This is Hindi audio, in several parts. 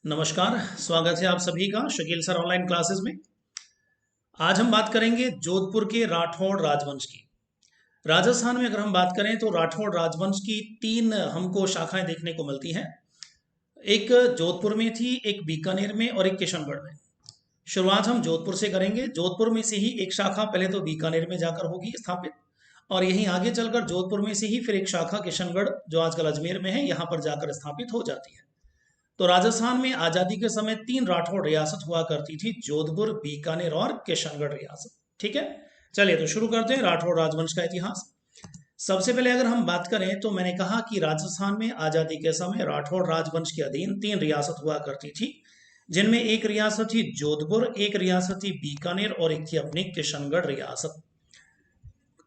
नमस्कार। स्वागत है आप सभी का शकील सर ऑनलाइन क्लासेस में। आज हम बात करेंगे जोधपुर के राठौड़ राजवंश की। राजस्थान में अगर हम बात करें तो राठौड़ राजवंश की तीन हमको शाखाएं देखने को मिलती हैं। एक जोधपुर में थी, एक बीकानेर में और एक किशनगढ़ में। शुरुआत हम जोधपुर से करेंगे। जोधपुर में से ही एक शाखा पहले तो बीकानेर में जाकर होगी स्थापित, और यहीं आगे चलकर जोधपुर में से ही फिर एक शाखा किशनगढ़, जो आजकल अजमेर में है, यहाँ पर जाकर स्थापित हो जाती है। तो राजस्थान में आजादी के समय तीन राठौड़ रियासत हुआ करती थी, जोधपुर, बीकानेर और किशनगढ़ रियासत। ठीक है, चलिए तो शुरू करते हैं राठौड़ राजवंश का इतिहास। सबसे पहले अगर हम बात करें तो मैंने कहा कि राजस्थान में आजादी के समय राठौड़ राजवंश के अधीन तीन रियासत हुआ करती थी, जिनमें एक रियासत थी जोधपुर, एक रियासत थी बीकानेर और एक थी अपनी किशनगढ़ रियासत।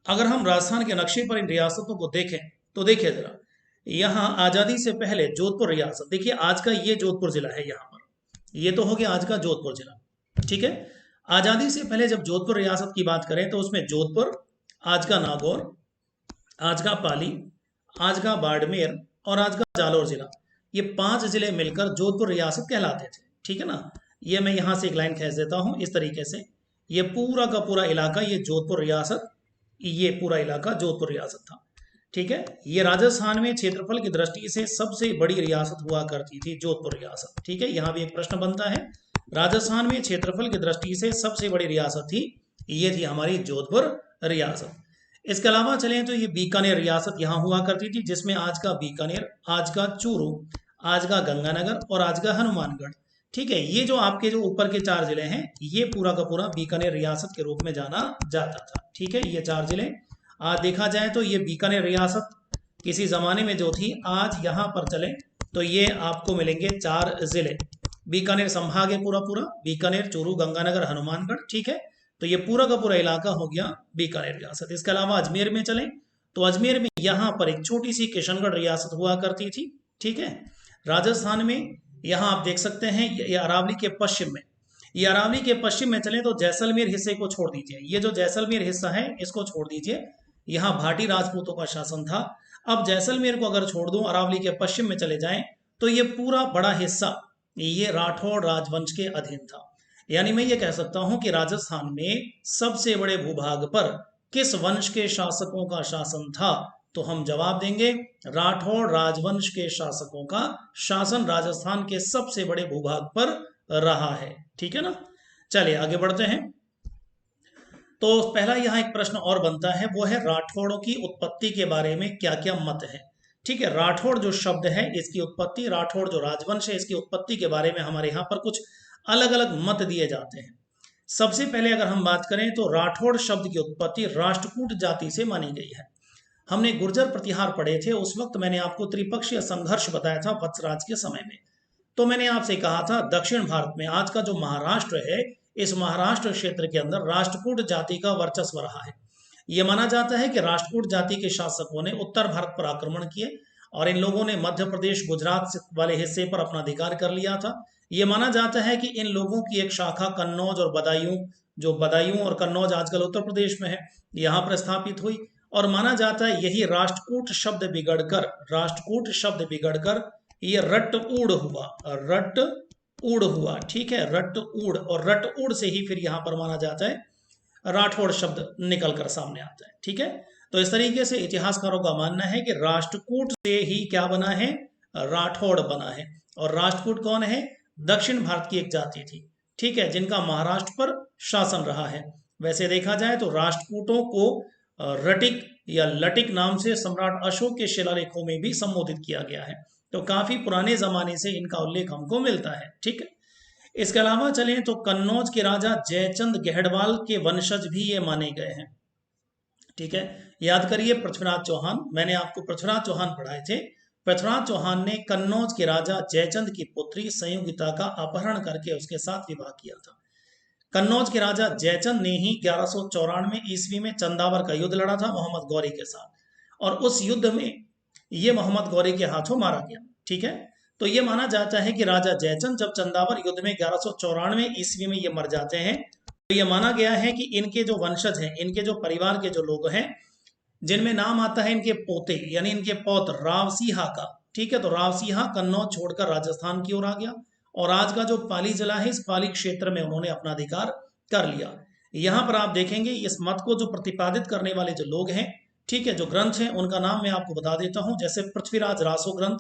अगर हम राजस्थान के नक्शे पर इन रियासतों को देखें तो देखिए जरा, यहाँ आजादी से पहले जोधपुर रियासत, देखिए आज का ये जोधपुर जिला है, यहाँ पर ये तो हो गया आज का जोधपुर जिला। ठीक है, आजादी से पहले जब जोधपुर रियासत की बात करें तो उसमें जोधपुर, आज का नागौर, आज का पाली, आज का बाड़मेर और आज का जालौर जिला, ये पांच जिले मिलकर जोधपुर रियासत कहलाते थे। ठीक है ना, ये मैं यहाँ से एक लाइन खींच देता हूँ इस तरीके से, ये पूरा का पूरा इलाका ये जोधपुर रियासत, ये पूरा इलाका जोधपुर रियासत था। ठीक है, ये राजस्थान में क्षेत्रफल की दृष्टि से सबसे बड़ी रियासत हुआ करती थी, जोधपुर रियासत। ठीक है, यहाँ भी एक प्रश्न बनता है, राजस्थान में क्षेत्रफल की दृष्टि से सबसे बड़ी रियासत थी, ये थी हमारी जोधपुर रियासत। इसके अलावा चलें तो ये बीकानेर रियासत यहाँ हुआ करती थी, जिसमें आज का बीकानेर, आज का चूरू, आज का गंगानगर और आज का हनुमानगढ़। ठीक है, ये जो आपके जो ऊपर के चार जिले हैं, ये पूरा का पूरा बीकानेर रियासत के रूप में जाना जाता था। ठीक है, ये चार जिले आज देखा जाए तो ये बीकानेर रियासत किसी जमाने में जो थी, आज यहाँ पर चले तो ये आपको मिलेंगे चार जिले। बीकानेर संभाग है पूरा पूरा, बीकानेर, चूरू, गंगानगर, हनुमानगढ़। ठीक है, तो ये पूरा का पूरा इलाका हो गया बीकानेर रियासत। इसके अलावा अजमेर में चलें तो अजमेर में यहाँ पर एक छोटी सी किशनगढ़ रियासत हुआ करती थी। ठीक है, राजस्थान में यहाँ आप देख सकते हैं, ये अरावली के पश्चिम में, ये अरावली के पश्चिम में चले तो जैसलमेर हिस्से को छोड़ दीजिए, ये जो जैसलमेर हिस्सा है इसको छोड़ दीजिए, यहाँ भाटी राजपूतों का शासन था। अब जैसलमेर को अगर छोड़ दूं, अरावली के पश्चिम में चले जाएं तो ये पूरा बड़ा हिस्सा ये राठौड़ राजवंश के अधीन था। यानी मैं ये कह सकता हूं कि राजस्थान में सबसे बड़े भूभाग पर किस वंश के शासकों का शासन था, तो हम जवाब देंगे राठौड़ राजवंश के शासकों का शासन राजस्थान के सबसे बड़े भूभाग पर रहा है। ठीक है ना, चलिए आगे बढ़ते हैं। तो पहला यहाँ एक प्रश्न और बनता है, वो है राठौड़ों की उत्पत्ति के बारे में क्या क्या मत है। ठीक है, राठौड़ जो शब्द है इसकी उत्पत्ति, राठौड़ जो राजवंश है इसकी उत्पत्ति के बारे में हमारे यहाँ पर कुछ अलग अलग मत दिए जाते हैं। सबसे पहले अगर हम बात करें तो राठौड़ शब्द की उत्पत्ति राष्ट्रकूट जाति से मानी गई है। हमने गुर्जर प्रतिहार पढ़े थे, उस वक्त मैंने आपको त्रिपक्षीय संघर्ष बताया था वत्सराज के समय में। तो मैंने आपसे कहा था दक्षिण भारत में, आज का जो महाराष्ट्र है, इस महाराष्ट्र क्षेत्र के अंदर राष्ट्रकूट जाति का वर्चस्व रहा है। यह माना जाता है कि राष्ट्रकूट जाति के शासकों ने उत्तर भारत पर आक्रमण किए और इन लोगों ने मध्य प्रदेश, गुजरात वाले हिस्से पर अपना अधिकार कर लिया था। यह माना जाता है कि इन लोगों की एक शाखा कन्नौज और बदायूं, जो बदायूं और कन्नौज आजकल उत्तर प्रदेश में है, यहाँ पर स्थापित हुई। और माना जाता है यही राष्ट्रकूट शब्द बिगड़कर, राष्ट्रकूट शब्द बिगड़कर ये रट्टऊड़ हुआ, रट्टऊड़ हुआ। ठीक है, रट्टऊड़, और रट्टऊड़ से ही फिर यहाँ पर माना जाता है राठौड़ शब्द निकल कर सामने आता है। ठीक है, तो इस तरीके से इतिहासकारों का मानना है कि राष्ट्रकूट से ही क्या बना है, राठौड़ बना है। और राष्ट्रकूट कौन है, दक्षिण भारत की एक जाति थी। ठीक है, जिनका महाराष्ट्र पर शासन रहा है। वैसे देखा जाए तो राष्ट्रकूटों को रटिक या लटिक नाम से सम्राट अशोक के शिलालेखों में भी संबोधित किया गया है। तो काफी पुराने जमाने से इनका उल्लेख हमको मिलता है। ठीक है, इसके अलावा चलें तो कन्नौज के राजा जयचंद गहड़वाल के वंशज भी ये माने गए हैं। ठीक है, याद करिए पृथ्वीराज चौहान, मैंने आपको पृथ्वीराज चौहान पढ़ाए थे। पृथ्वीराज चौहान ने कन्नौज के राजा जयचंद की पुत्री संयोगिता का अपहरण करके उसके साथ विवाह किया था। कन्नौज के राजा जयचंद ने ही 1194 ईस्वी में चंदावर का युद्ध लड़ा था मोहम्मद गौरी के साथ, और उस युद्ध में ये मोहम्मद गौरी के हाथों मारा गया। ठीक है, तो ये माना जाता है कि राजा जयचंद जब चंदावर युद्ध में 1194 ईस्वी में ये मर जाते हैं, तो ये माना गया है कि इनके जो वंशज हैं, इनके जो परिवार के जो लोग हैं, जिनमें नाम आता है इनके पोते यानी इनके पौत्र रावसिहा का। ठीक है, तो रावसिहा कन्नौज छोड़कर राजस्थान की ओर आ गया और आज का जो पाली जिला है, इस पाली क्षेत्र में उन्होंने अपना अधिकार कर लिया। यहाँ पर आप देखेंगे इस मत को जो प्रतिपादित करने वाले जो लोग हैं, ठीक है, जो ग्रंथ हैं उनका नाम मैं आपको बता देता हूँ। जैसे पृथ्वीराज रासो ग्रंथ,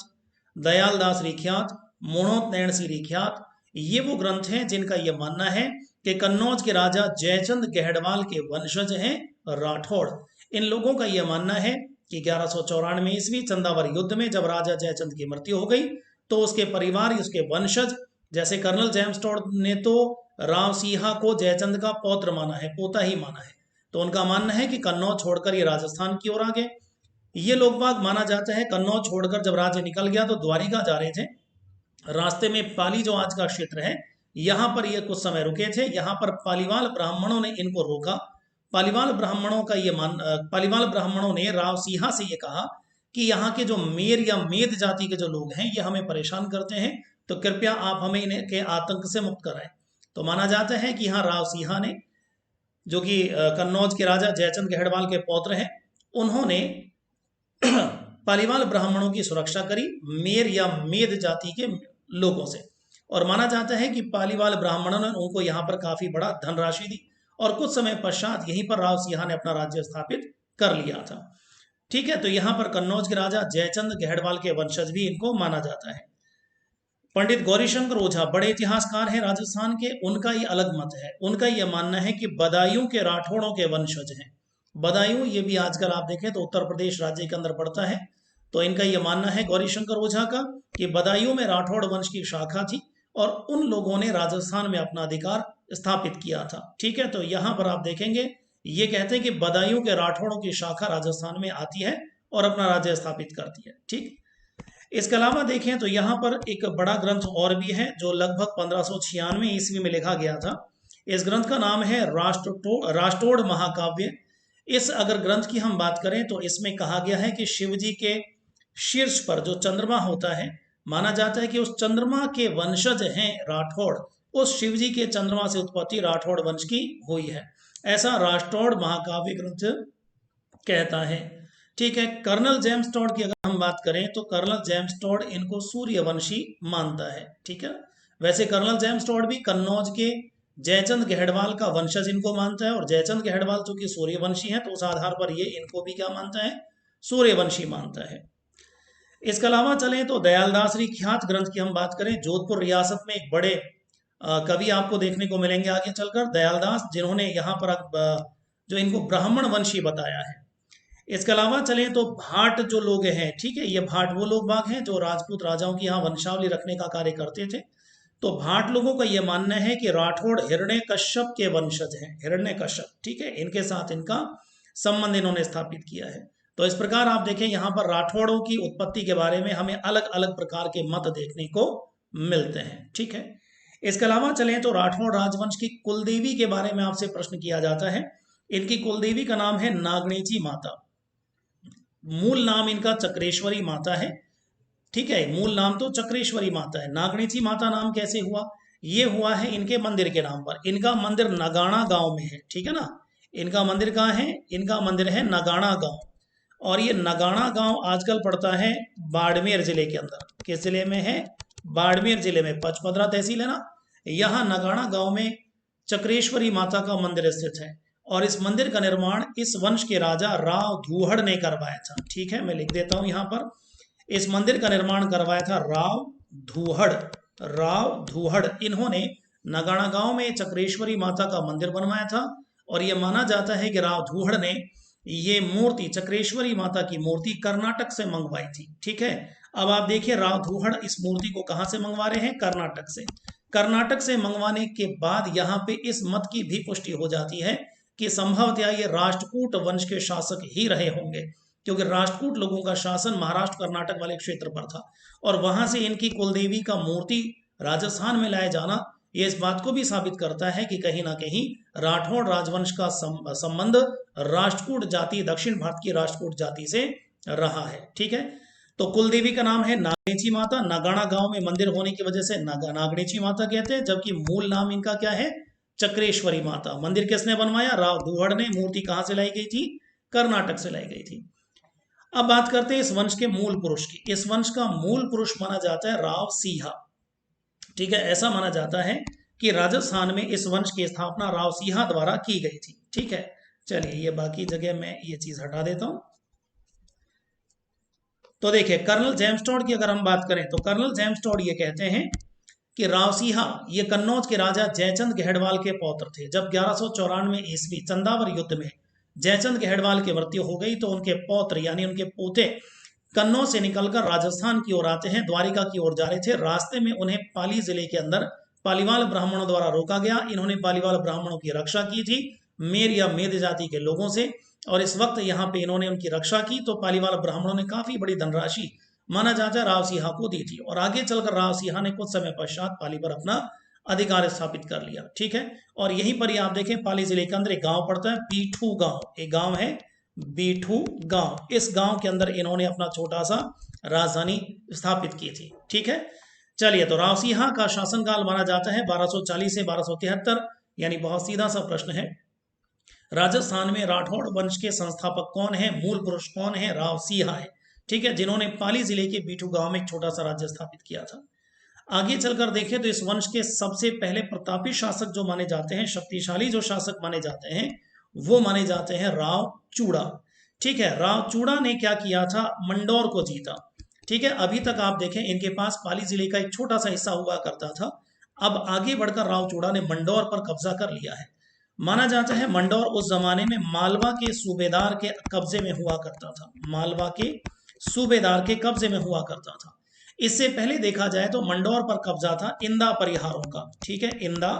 दयाल दास रिख्यात, मोणोत नैण सिंह रिख्यात, ये वो ग्रंथ हैं जिनका ये मानना है कि कन्नौज के राजा जयचंद गहड़वाल के वंशज हैं राठौड़। इन लोगों का यह मानना है कि 1194 ईस्वी चंदावर युद्ध में जब राजा जयचंद की मृत्यु हो गई तो उसके परिवार, उसके वंशज, जैसे कर्नल जेम्स टॉड ने तो राव सिंहा को जयचंद का पौत्र माना है, पोता ही माना है, तो उनका मानना है कि कन्नौज छोड़कर ये राजस्थान की ओर आ गए। ये लोग बाग माना जाता है कन्नौज छोड़कर जब राज्य निकल गया तो द्वारिका जा रहे थे, रास्ते में पाली जो आज का क्षेत्र है यहाँ पर ये कुछ समय रुके थे। यहाँ पर पालीवाल ब्राह्मणों ने इनको रोका। पालीवाल ब्राह्मणों ने राव सिंहा से ये कहा कि यहाँ के जो मेर या मेद जाति के जो लोग हैं ये हमें परेशान करते हैं, तो कृपया आप हमें इनके आतंक से मुक्त कराएं। तो माना जाता है कि यहाँ राव सिंहा ने, जो कि कन्नौज के राजा जयचंद गहड़वाल के पौत्र हैं, उन्होंने पालीवाल ब्राह्मणों की सुरक्षा करी मेर या मेद जाति के लोगों से, और माना जाता है कि पालीवाल ब्राह्मणों ने उनको यहाँ पर काफी बड़ा धनराशि दी और कुछ समय पश्चात यहीं पर राव सिंहा ने अपना राज्य स्थापित कर लिया था। ठीक है, तो यहाँ पर कन्नौज के राजा जयचंद गहड़वाल के वंशज भी इनको माना जाता है। पंडित गौरीशंकर ओझा बड़े इतिहासकार हैं राजस्थान के, उनका ये अलग मत है। उनका यह मानना है कि बदायूं के राठौड़ों के वंशज हैं। बदायूं ये भी आजकल आप देखें तो उत्तर प्रदेश राज्य के अंदर पड़ता है। तो इनका यह मानना है गौरीशंकर ओझा का कि बदायूं में राठौड़ वंश की शाखा थी और उन लोगों ने राजस्थान में अपना अधिकार स्थापित किया था। ठीक है, तो यहाँ पर आप देखेंगे ये कहते हैं कि बदायूं के राठौड़ों की शाखा राजस्थान में आती है और अपना राज्य स्थापित करती है। ठीक, इसके अलावा देखें तो यहाँ पर एक बड़ा ग्रंथ और भी है जो लगभग 1596 ईस्वी में लिखा गया था। इस ग्रंथ का नाम है राष्ट्रोड़ महाकाव्य। इस अगर ग्रंथ की हम बात करें तो इसमें कहा गया है कि शिव जी के शीर्ष पर जो चंद्रमा होता है, माना जाता है कि उस चंद्रमा के वंशज हैं राठौड़। उस शिव जी के चंद्रमा से उत्पत्ति राठौड़ वंश की हुई है, ऐसा राष्ट्रोड़ महाकाव्य ग्रंथ कहता है। ठीक है, कर्नल जेम्स टॉड की अगर हम बात करें तो कर्नल जेम्स टॉड इनको सूर्यवंशी मानता है। ठीक है, वैसे कर्नल जेम्स टॉड भी कन्नौज के जयचंद गहड़वाल का वंशज इनको मानता है, और जयचंद गहड़वाल चूंकि सूर्यवंशी है तो उस आधार पर ये इनको भी क्या मानता है, सूर्यवंशी मानता है। इसके अलावा चलें तो दयालदास रिख्यात ग्रंथ की हम बात करें, जोधपुर रियासत में एक बड़े कवि आपको देखने को मिलेंगे आगे चलकर, दयालदास, जिन्होंने यहाँ पर जो इनको ब्राह्मण वंशी बताया है। इसके अलावा चलें तो भाट जो लोग हैं, ठीक है, ये भाट वो लोग बाग हैं जो राजपूत राजाओं की यहाँ वंशावली रखने का कार्य करते थे। तो भाट लोगों का यह मानना है कि राठौड़ हिरण्यकश्यप के वंशज हैं, हिरण्यकश्यप। ठीक है, इनके साथ इनका संबंध इन्होंने स्थापित किया है। तो इस प्रकार आप देखें यहाँ पर राठौड़ों की उत्पत्ति के बारे में हमें अलग अलग प्रकार के मत देखने को मिलते हैं। ठीक है, इसके अलावा चलें तो राठौड़ राजवंश की कुलदेवी के बारे में आपसे प्रश्न किया जाता है। इनकी कुलदेवी का नाम है नागणेची माता। मूल नाम इनका चक्रेश्वरी माता है। ठीक है, मूल नाम तो चक्रेश्वरी माता है। नागणेची माता नाम कैसे हुआ? ये हुआ है इनके मंदिर के नाम पर। इनका मंदिर नगाना गांव में है। ठीक है ना, इनका मंदिर कहाँ है? इनका मंदिर है नगाना गांव, और ये नगाना गांव आजकल पड़ता है बाड़मेर जिले के अंदर। किस जिले में है? बाड़मेर जिले में, पचपदरा तहसील है ना, यहाँ नगाना गांव में चक्रेश्वरी माता का मंदिर स्थित है। और इस मंदिर का निर्माण इस वंश के राजा राव धूहड़ ने करवाया था। ठीक है, मैं लिख देता हूं यहाँ पर, इस मंदिर का निर्माण करवाया था राव धूहड़। राव धूहड़ इन्होंने नगाना गांव में चक्रेश्वरी माता का मंदिर बनवाया था, और यह माना जाता है कि राव धूहड़ ने ये मूर्ति, चक्रेश्वरी माता की मूर्ति, कर्नाटक से मंगवाई थी। ठीक है, अब आप देखिए राव धूहड़ इस मूर्ति को कहां से मंगवा रहे हैं? कर्नाटक से। कर्नाटक से मंगवाने के बाद यहाँ पे इस मत की भी पुष्टि हो जाती है कि संभवतः ये राष्ट्रकूट वंश के शासक ही रहे होंगे, क्योंकि राष्ट्रकूट लोगों का शासन महाराष्ट्र कर्नाटक वाले क्षेत्र पर था, और वहां से इनकी कुलदेवी का मूर्ति राजस्थान में लाया जाना ये इस बात को भी साबित करता है कि कहीं ना कहीं राठौड़ राजवंश का संबंध राष्ट्रकूट जाति, दक्षिण भारत की राष्ट्रकूट जाति से रहा है। ठीक है, तो कुलदेवी का नाम है नागणेची माता। नगाना गांव में मंदिर होने की वजह से नागणेची माता कहते हैं, जबकि मूल नाम इनका क्या है? चक्रेश्वरी माता। मंदिर किसने बनवाया? राव धूहड़ ने। मूर्ति कहां से लाई गई थी? कर्नाटक से लाई गई थी। अब बात करते हैं इस वंश के मूल पुरुष की। इस वंश का मूल पुरुष माना जाता है राव सिंहा। ठीक है, ऐसा माना जाता है कि राजस्थान में इस वंश की स्थापना राव सिंहा द्वारा की गई थी। ठीक है, चलिए ये बाकी जगह मैं ये चीज हटा देता हूं। तो देखिए कर्नल जेम्स टोड की अगर हम बात करें तो कर्नल जेम्स टोड ये कहते हैं कि रावसिहा ये कन्नौज के राजा जयचंद गहड़वाल के पौत्र थे। जब 1194 ईस्वी चंदावर युद्ध में जयचंद गहड़वाल की मृत्यु हो गई तो उनके पौत्र यानी उनके पोते कन्नौज से निकलकर राजस्थान की ओर आते हैं, द्वारिका की ओर जा रहे थे। रास्ते में उन्हें पाली जिले के अंदर पालीवाल ब्राह्मणों द्वारा रोका गया। इन्होंने पालीवाल ब्राह्मणों की रक्षा की थी मेर या मेद जाति के लोगों से, और इस वक्त यहाँ पे इन्होंने उनकी रक्षा की तो पालीवाल ब्राह्मणों ने काफी बड़ी धनराशि माना जाता है राव सिंहा को दी थी, और आगे चलकर राव सिंहा ने कुछ समय पश्चात पाली पर अपना अधिकार स्थापित कर लिया। ठीक है, और यहीं पर ही आप देखें पाली जिले के अंदर एक गांव पड़ता है बीठू गांव, एक गांव है बीठू गांव। इस गांव के अंदर इन्होंने अपना छोटा सा राजधानी स्थापित की थी। ठीक है, चलिए तो राव सिंहा का शासनकाल माना जाता है 1240 से 1273, यानी बहुत सीधा सा प्रश्न है। राजस्थान में राठौड़ वंश के संस्थापक कौन है, मूल पुरुष कौन है, राव सिंहा है। ठीक है, जिन्होंने पाली जिले के बीठू गांव में एक छोटा सा राज्य स्थापित किया था। आगे चलकर देखें तो इस वंश के सबसे पहले प्रतापी शासक जो माने जाते हैं, शक्तिशाली जो शासक माने जाते हैं, वो माने जाते हैं राव चूड़ा। ठीक है, राव चूड़ा ने क्या किया था, मंडौर को जीता। ठीक है, अभी तक आप देखें इनके पास पाली जिले का एक छोटा सा हिस्सा हुआ करता था। अब आगे बढ़कर राव चूड़ा ने मंडौर पर कब्जा कर लिया है। माना जाता है मंडौर उस जमाने में मालवा के सूबेदार के कब्जे में हुआ करता था, मालवा के सूबेदार के कब्जे में हुआ करता था। इससे पहले देखा जाए तो मंडौर पर कब्जा था इंदा परिहारों का। ठीक है, इंदा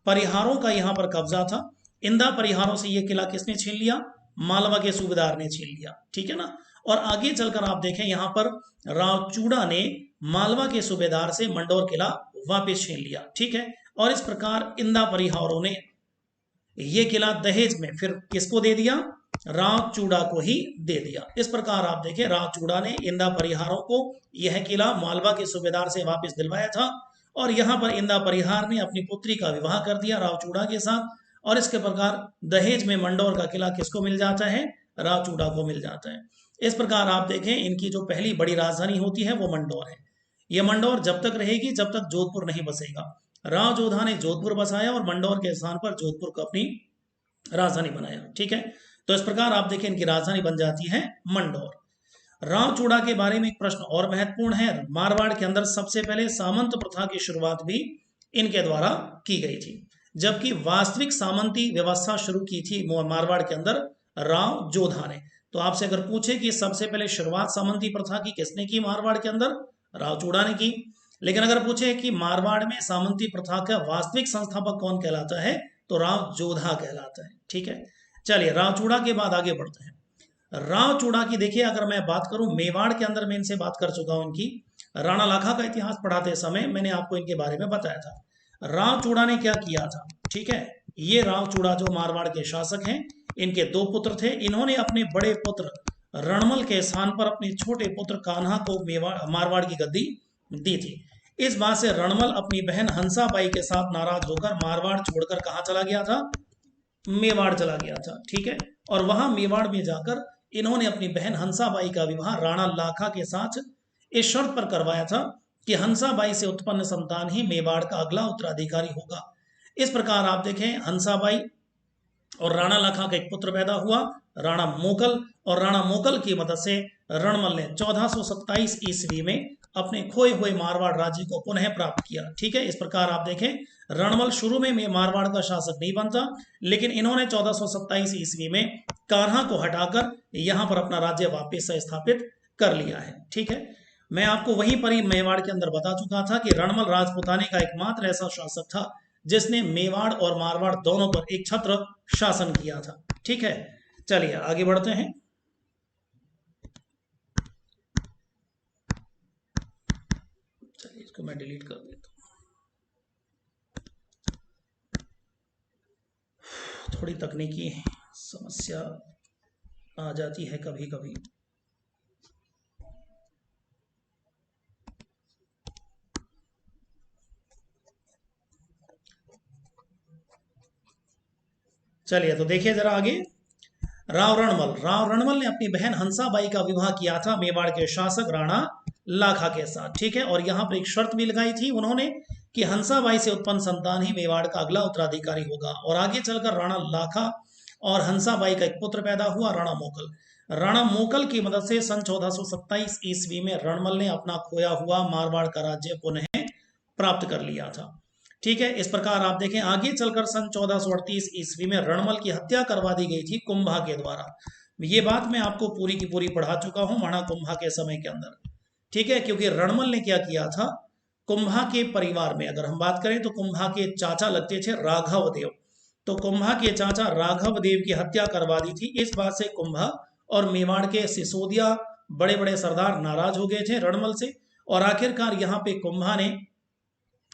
परिहारों का यहाँ पर कब्जा था। इंदा परिहारों से ये किला किसने छीन लिया, मालवा के सूबेदार ने छीन लिया। ठीक है ना, और आगे चलकर आप देखें यहाँ पर राव चूड़ा ने मालवा के सूबेदार से मंडौर किला वापस छीन लिया। ठीक है, और इस प्रकार इंदा परिहारों ने ये किला दहेज में फिर किसको दे दिया, राव चूड़ा को ही दे दिया। इस प्रकार आप देखें राव चूड़ा ने इंदा परिहारों को यह किला मालवा के सूबेदार से वापस दिलवाया था, और यहाँ पर इंदा परिहार ने अपनी पुत्री का विवाह कर दिया राव चूड़ा के साथ, और इसके प्रकार दहेज में मंडौर का किला किसको मिल जाता है, राव चूड़ा को मिल जाता है। इस प्रकार आप देखें इनकी जो पहली बड़ी राजधानी होती है वो मंडौर है। ये मंडौर जब तक रहेगी जब तक जोधपुर नहीं बसेगा। राव जोधा ने जोधपुर बसाया और मंडौर के स्थान पर जोधपुर को अपनी राजधानी बनाया। ठीक है, तो इस प्रकार आप देखें इनकी राजधानी बन जाती है मंडौर। राव चूड़ा के बारे में एक प्रश्न और महत्वपूर्ण है, मारवाड़ के अंदर सबसे पहले सामंत प्रथा की शुरुआत भी इनके द्वारा की गई थी, जबकि वास्तविक सामंती व्यवस्था शुरू की थी मारवाड़ के अंदर राव जोधा ने। तो आपसे अगर पूछे कि सबसे पहले शुरुआत सामंती प्रथा की किसने की मारवाड़ के अंदर, राव चूड़ा ने की। लेकिन अगर पूछे कि मारवाड़ में सामंती प्रथा का वास्तविक संस्थापक कौन कहलाता है, तो राव जोधा कहलाता है। ठीक है, चलिए राव चूड़ा के बाद आगे बढ़ते हैं। राव चूड़ा की देखिए अगर मैं बात करूं, मेवाड़ के अंदर मैं इनसे बात कर चुका हूं, इनकी राणा लाखा का इतिहास पढ़ाते समय मैंने आपको इनके बारे में बताया था। राव चूड़ा ने क्या किया था, ठीक है, ये राव चूड़ा जो मारवाड़ के शासक हैं, इनके दो पुत्र थे। इन्होंने अपने बड़े पुत्र रणमल के स्थान पर अपने छोटे पुत्र कान्हा को मारवाड़ की गद्दी दी थी। इस बात से रणमल अपनी बहन हंसाबाई के साथ नाराज होकर मारवाड़ छोड़कर कहां चला गया था, मेवाड़ चला गया था। ठीक है, और वहां मेवाड़ में जाकर इन्होंने अपनी बहन हंसाबाई का विवाह राणा लाखा के साथ इस शर्त पर करवाया था कि हंसाबाई से उत्पन्न संतान ही मेवाड़ का अगला उत्तराधिकारी होगा। इस प्रकार आप देखें हंसाबाई और राणा लाखा का एक पुत्र पैदा हुआ, राणा मोकल, और राणा मोकल की मदद से रणमल ने 1427 ईस्वी में अपने खोए हुए मारवाड़ राज्य को पुनः प्राप्त किया। ठीक है, इस प्रकार आप देखें रणमल शुरू में मारवाड़ का शासक नहीं बनता, लेकिन इन्होंने 1427 ईस्वी में कान्हा को हटाकर यहां पर अपना राज्य वापस से स्थापित कर लिया है। ठीक है, मैं आपको वहीं पर ही मेवाड़ के अंदर बता चुका था कि रणमल राजपुताने का एकमात्र ऐसा शासक था जिसने मेवाड़ और मारवाड़ दोनों पर एक छत्र शासन किया था। ठीक है, चलिए आगे बढ़ते हैं। चलिए इसको मैं डिलीट कर देता हूं, थोड़ी तकनीकी समस्या आ जाती है कभी कभी। चलिए तो देखिए जरा आगे। राव रणमल ने अपनी बहन हंसाबाई का विवाह किया था मेवाड़ के शासक राणा लाखा के साथ। ठीक है, और यहाँ पर एक शर्त भी लगाई थी उन्होंने कि हंसाबाई से उत्पन्न संतान ही मेवाड़ का अगला उत्तराधिकारी होगा। और आगे चलकर राणा लाखा और हंसाबाई का एक पुत्र पैदा हुआ, राणा मोकल। राणा मोकल की मदद से सन 1427 ईस्वी में रणमल ने अपना खोया हुआ मारवाड़ का राज्य पुनः प्राप्त कर लिया था। ठीक है, इस प्रकार आप देखें आगे चलकर सन 1438 ईस्वी में रणमल की हत्या करवा दी गई थी कुंभा के द्वारा। ये बात मैं आपको पूरी की पूरी पढ़ा चुका हूं मणा कुंभा के समय के अंदर। ठीक है, क्योंकि रणमल ने क्या किया था, कुंभा के परिवार में अगर हम बात करें तो कुंभा के चाचा लगते थे राघव देव, तो कुंभा के चाचा राघव देव की हत्या करवा दी थी। इस बात से कुंभा और मेवाड़ के सिसोदिया बड़े बड़े सरदार नाराज हो गए थे रणमल से, और आखिरकार यहाँ पे कुंभा ने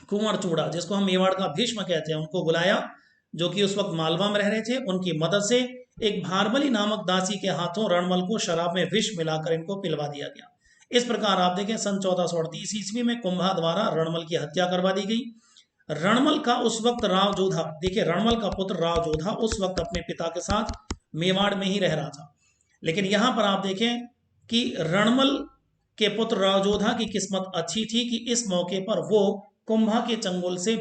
कुंवर चूड़ा, जिसको हम मेवाड़ का भीष्म कहते हैं, उनको बुलाया, जो कि उस वक्त मालवा में रह रहे थे। उनकी मदद से एक भारबली नामक दासी के हाथों रणमल को शराब में विष मिलाकर इनको पिलवा दिया गया। इस प्रकार आप देखें सन 1438 ईस्वी में कुंभा द्वारा रणमल की हत्या करवा दी गई। रणमल का उस वक्त राव जोधा, देखिए रणमल का पुत्र राव जोधा उस वक्त अपने पिता के साथ मेवाड़ में ही रह रहा था। लेकिन यहां पर आप देखें कि रणमल के पुत्र राव जोधा की किस्मत अच्छी थी कि इस मौके पर वो कुंभा के चंगुल से